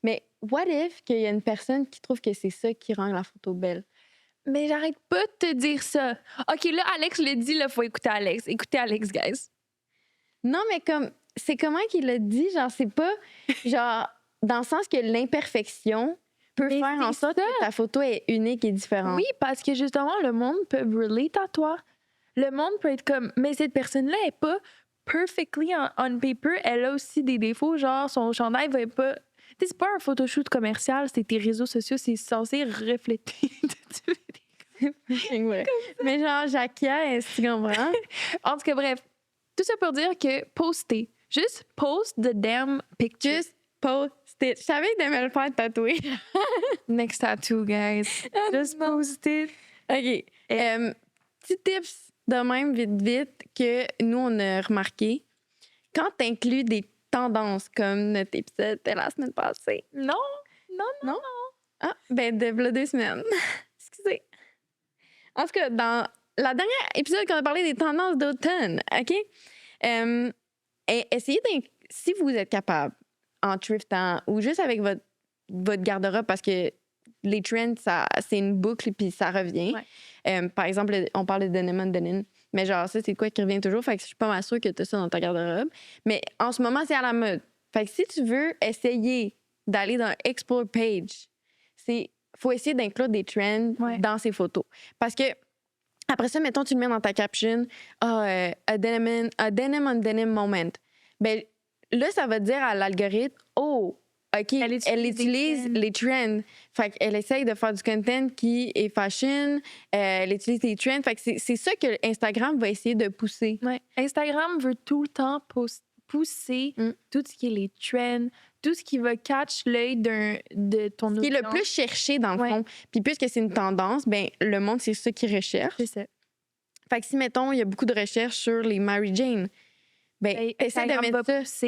Speaker 2: Mais what if qu'il y a une personne qui trouve que c'est ça qui rend la photo belle?
Speaker 1: Mais j'arrête pas de te dire ça. OK, là Alex le dit, là faut écouter Alex. Écoutez Alex, guys.
Speaker 2: Non, mais comme, c'est comment qu'il l'a dit? Genre, c'est pas, genre, dans le sens que l'imperfection peut
Speaker 1: Mais
Speaker 2: faire en
Speaker 1: c'est
Speaker 2: sorte
Speaker 1: ça.
Speaker 2: que ta photo est unique et différente.
Speaker 1: Oui, parce que justement le monde peut relate à toi. Le monde peut être comme mais cette personne-là est pas perfectly on paper, elle a aussi des défauts, genre son chandail va pas. Tu sais, c'est pas un photoshoot commercial, c'est tes réseaux sociaux, c'est censé refléter.
Speaker 2: C'est vrai. Mais genre, j'acquiesce, tu comprends?
Speaker 1: En tout cas, bref, tout ça pour dire que poster, juste post the damn picture.
Speaker 2: Juste post it. Je savais que t'aimais le faire tatouer.
Speaker 1: Next tattoo, guys. Just post it.
Speaker 2: OK. Petit tips de même, vite, que nous, on a remarqué. Quand t'inclus des tendances comme notre épisode de la semaine passée.
Speaker 1: Non, non.
Speaker 2: Ah, ben, de v'là 2 semaines. Excusez. En tout cas, dans la dernière épisode qu'on a parlé des tendances d'automne, OK? Essayez si vous êtes capable, en thriftant ou juste avec votre garde-robe, parce que les trends, c'est une boucle puis ça revient.
Speaker 1: Ouais.
Speaker 2: Par exemple, on parle de denim on denim, mais genre ça, c'est quoi qui revient toujours? Fait que je suis pas mal sûre que tu as ça dans ta garde-robe. Mais en ce moment, c'est à la mode. Fait que si tu veux essayer d'aller dans Explore Page, faut essayer d'inclure des trends dans ces photos. Parce que après ça, mettons, tu le mets dans ta caption, a denim on denim moment. Ben là, ça va dire à l'algorithme, oh, OK, elle utilise les trends. Fait qu'elle essaye de faire du content qui est fashion, elle utilise les trends. Fait que c'est ça que Instagram va essayer de pousser.
Speaker 1: Ouais. Instagram veut tout le temps pousser tout ce qui est les trends, tout ce qui va catch l'œil de ton audience.
Speaker 2: Ce qui est le plus cherché, dans le fond. Puis puisque c'est une tendance, ben le monde, c'est ça qu'il recherche.
Speaker 1: C'est ça.
Speaker 2: Fait que si, mettons, il y a beaucoup de recherches sur les Mary Jane, ben essaie de mettre ça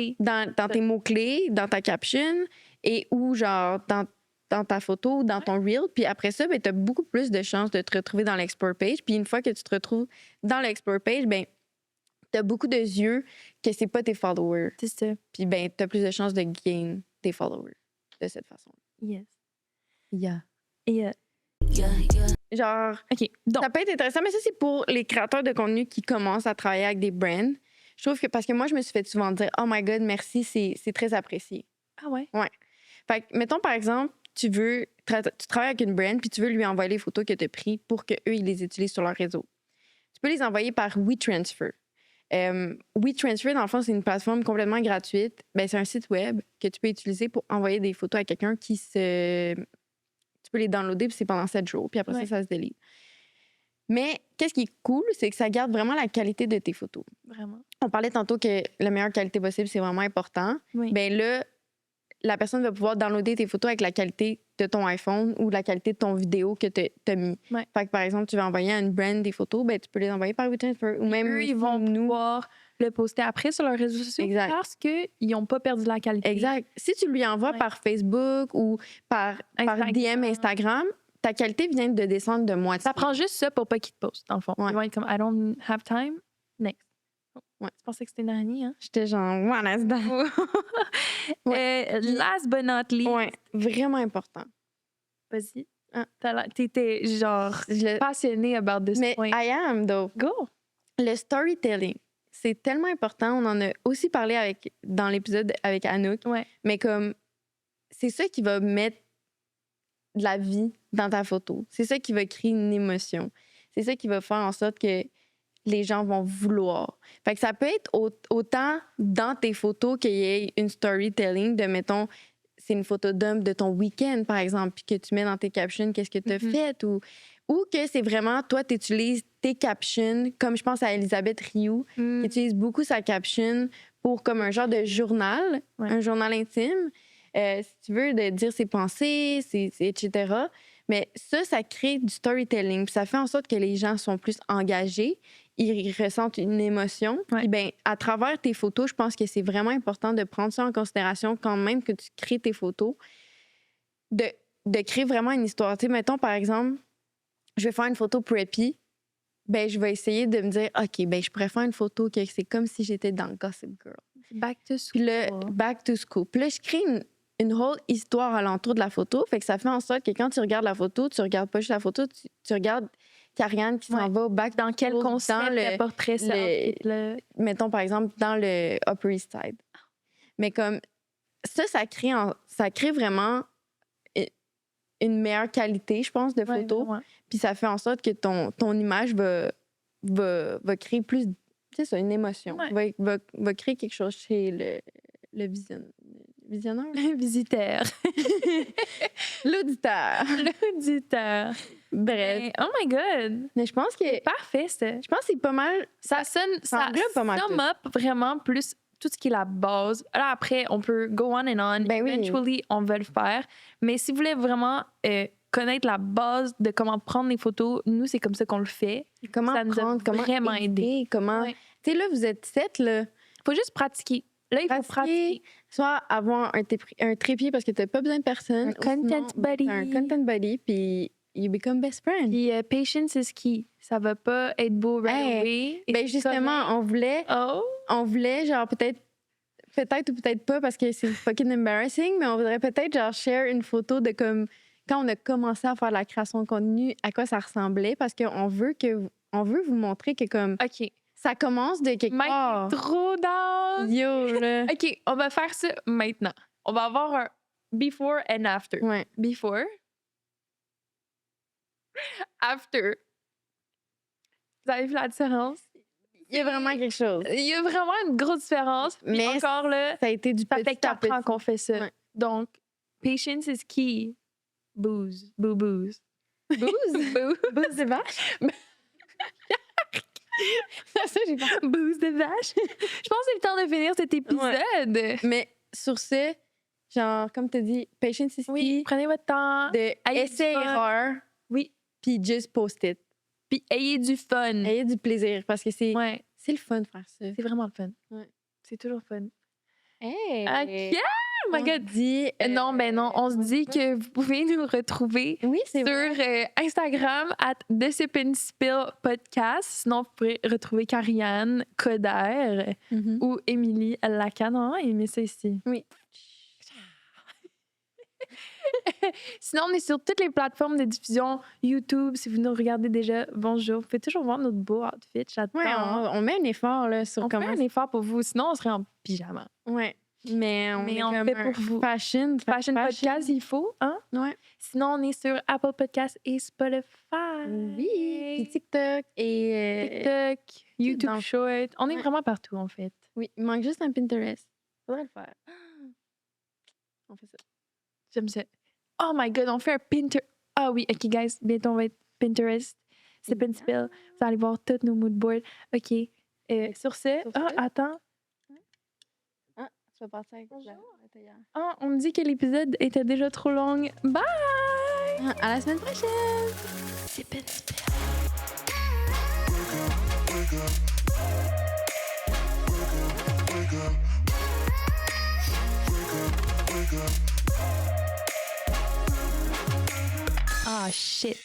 Speaker 2: dans tes mots-clés, dans ta caption, et ou genre dans ta photo, dans ton reel. Puis après ça, ben, tu as beaucoup plus de chances de te retrouver dans l'Explore Page. Puis une fois que tu te retrouves dans l'Explore Page, ben tu as beaucoup de yeux que c'est pas tes followers.
Speaker 1: C'est ça.
Speaker 2: Puis ben tu as plus de chances de gain tes followers de cette façon.
Speaker 1: Yes.
Speaker 2: Yeah. Genre,
Speaker 1: OK. Donc,
Speaker 2: ça peut être intéressant, mais ça, c'est pour les créateurs de contenu qui commencent à travailler avec des brands. Je trouve que, parce que moi, je me suis fait souvent dire, oh my God, merci, c'est très apprécié.
Speaker 1: ah ouais?
Speaker 2: Ouais. Fait que, mettons, par exemple, tu travailles avec une brand, puis tu veux lui envoyer les photos que tu as prises pour qu'eux, ils les utilisent sur leur réseau. Tu peux les envoyer par WeTransfer. WeTransfer, dans le fond, c'est une plateforme complètement gratuite. Ben, c'est un site web que tu peux utiliser pour envoyer des photos à quelqu'un qui se... Tu peux les downloader, puis c'est pendant 7 jours, puis après ça se délite. Mais qu'est-ce qui est cool, c'est que ça garde vraiment la qualité de tes photos.
Speaker 1: Vraiment.
Speaker 2: On parlait tantôt que la meilleure qualité possible, c'est vraiment important.
Speaker 1: Oui.
Speaker 2: Bien là, la personne va pouvoir downloader tes photos avec la qualité de ton iPhone ou la qualité de ton vidéo que tu as mis.
Speaker 1: Ouais.
Speaker 2: Fait que, par exemple, tu vas envoyer à une brand des photos, ben, tu peux les envoyer par WeTransfer. Ou même
Speaker 1: eux, ils vont pouvoir le poster après sur leurs réseaux sociaux parce qu'ils n'ont pas perdu la qualité.
Speaker 2: Exact. Si tu lui envoies par Facebook ou par DM Instagram, ta qualité vient de descendre de moitié.
Speaker 1: Ça prend juste ça pour pas qu'ils te postent, dans le fond. Ils vont être comme « I don't have time, next ». Tu pensais que c'était Nani, hein?
Speaker 2: J'étais genre « What is that? »
Speaker 1: Last but not least.
Speaker 2: Ouais, vraiment important.
Speaker 1: Vas-y. T'étais genre passionnée about this point.
Speaker 2: Mais I am, though.
Speaker 1: Go!
Speaker 2: Le storytelling, c'est tellement important. On en a aussi parlé dans l'épisode avec Anouk.
Speaker 1: Ouais.
Speaker 2: Mais comme, c'est ça qui va mettre de la vie dans ta photo. C'est ça qui va créer une émotion. C'est ça qui va faire en sorte que les gens vont vouloir. Fait que ça peut être autant dans tes photos qu'il y ait une storytelling de, mettons, c'est une photo d'homme de ton week-end, par exemple, puis que tu mets dans tes captions qu'est-ce que tu as fait, ou que c'est vraiment, toi, tu utilises tes captions, comme je pense à Elisabeth Rioux, qui utilise beaucoup sa caption pour comme un genre de journal, un journal intime, si tu veux, de dire ses pensées, etc. Mais ça crée du storytelling, puis ça fait en sorte que les gens sont plus engagés, ils ressentent une émotion. Puis ben, à travers tes photos, je pense que c'est vraiment important de prendre ça en considération quand même que tu crées tes photos, de créer vraiment une histoire. Tu sais, mettons, par exemple, je vais faire une photo preppy, ben je vais essayer de me dire, OK, ben je pourrais faire une photo que c'est comme si j'étais dans Gossip Girl.
Speaker 1: Back to school.
Speaker 2: Puis là, back to school. Puis là, je crée une whole histoire alentour de la photo. Fait que ça fait en sorte que quand tu regardes la photo, tu regardes pas juste la photo, tu regardes Karianne qui s'en va au back.
Speaker 1: Dans quel concept le portrait
Speaker 2: mettons, par exemple, dans le Upper East Side. Mais comme ça crée vraiment une meilleure qualité, je pense, de photo. Puis ça fait en sorte que ton image va créer plus, tu sais, une émotion. Va créer quelque chose chez le visionneur?
Speaker 1: Le visiteur.
Speaker 2: L'auditeur.
Speaker 1: L'auditeur.
Speaker 2: Bref.
Speaker 1: Mais, oh my God!
Speaker 2: Mais je pense que...
Speaker 1: C'est parfait, ça.
Speaker 2: Je pense que c'est pas mal...
Speaker 1: Ça
Speaker 2: englobe pas mal
Speaker 1: sum up vraiment plus tout ce qui est la base. Là, après, on peut go on and on.
Speaker 2: Ben
Speaker 1: Eventually, on va le faire. Mais si vous voulez vraiment connaître la base de comment prendre les photos, nous, c'est comme ça qu'on le fait.
Speaker 2: Comment
Speaker 1: ça nous a vraiment aidé.
Speaker 2: Comment... Tu sais, là, vous êtes 7, là.
Speaker 1: Il faut juste pratiquer. Là, il faut pratiquer.
Speaker 2: Soit avoir un trépied parce que tu n'as pas besoin de personne.
Speaker 1: Un content buddy.
Speaker 2: Un content buddy, puis you become best friend.
Speaker 1: Puis patience is key. Ça va pas être beau right away.
Speaker 2: Ben justement, on voulait genre peut-être ou peut-être pas parce que c'est fucking embarrassing, mais on voudrait peut-être genre share une photo de comme quand on a commencé à faire la création de contenu, à quoi ça ressemblait, parce qu'on veut vous montrer que comme
Speaker 1: OK.
Speaker 2: Ça commence de quelque part.
Speaker 1: Trop down!
Speaker 2: Yo, là.
Speaker 1: OK, on va faire ça maintenant. On va avoir un before and after.
Speaker 2: Ouais.
Speaker 1: Before. After. Vous avez vu la différence?
Speaker 2: Il y a vraiment quelque chose.
Speaker 1: Il y a vraiment une grosse différence. Mais encore là,
Speaker 2: ça a été du
Speaker 1: ça fait 4 ans qu'on fait ça.
Speaker 2: Ouais.
Speaker 1: Donc, patience is key. Booze. Booze.
Speaker 2: Booze? Booze de vache?
Speaker 1: Ça, j'ai pas. Booze de vache. Je pense que c'est le temps de finir cet épisode.
Speaker 2: Ouais. Mais sur ce, genre, comme tu as dit, patience is key.
Speaker 1: Oui, prenez votre temps.
Speaker 2: Essai-erreur.
Speaker 1: Oui.
Speaker 2: Puis just post it.
Speaker 1: Puis ayez du fun.
Speaker 2: Ayez du plaisir parce que c'est le fun de faire ça.
Speaker 1: C'est vraiment le fun.
Speaker 2: Ouais.
Speaker 1: C'est toujours fun.
Speaker 2: Hey!
Speaker 1: OK! Oh my God! Non, on se dit que vous pouvez nous retrouver sur Instagram @TheSipandSpill_podcast. Sinon, vous pourrez retrouver Karianne Coder ou Émilie Lacan. On a aimé ça ici.
Speaker 2: Oui.
Speaker 1: Sinon, on est sur toutes les plateformes de diffusion. YouTube, si vous nous regardez déjà, bonjour. Vous pouvez toujours voir notre beau outfit. J'adore.
Speaker 2: Ouais, on met un effort là, sur
Speaker 1: on fait un effort pour vous. Sinon, on serait en pyjama.
Speaker 2: Ouais. Mais on
Speaker 1: Mais
Speaker 2: est
Speaker 1: on
Speaker 2: comme
Speaker 1: fait
Speaker 2: un
Speaker 1: pour vous.
Speaker 2: Fashion
Speaker 1: Podcast, il faut, hein?
Speaker 2: Ouais.
Speaker 1: Sinon, on est sur Apple Podcast et Spotify.
Speaker 2: Oui. Puis TikTok et...
Speaker 1: TikTok, YouTube
Speaker 2: dans-
Speaker 1: Short. On est
Speaker 2: Ouais.
Speaker 1: vraiment partout, en fait.
Speaker 2: Oui, il manque juste un Pinterest. Faudrait le faire. On fait ça.
Speaker 1: J'aime ça. Oh my God, on fait un Pinterest. Ah oui, OK, guys, bientôt on va être Pinterest. C'est
Speaker 2: Yeah.
Speaker 1: Pinspill. Vous allez voir tous nos moodboards. OK. Sur ce,
Speaker 2: Sur
Speaker 1: ah,
Speaker 2: ce.
Speaker 1: attends.
Speaker 2: Ah, tu vas passer avec
Speaker 1: Bonjour.
Speaker 2: la théière.
Speaker 1: Ah, on me dit que l'épisode était déjà trop long. Bye!
Speaker 2: À la semaine prochaine!
Speaker 1: C'est Pinspill. Ah, shit.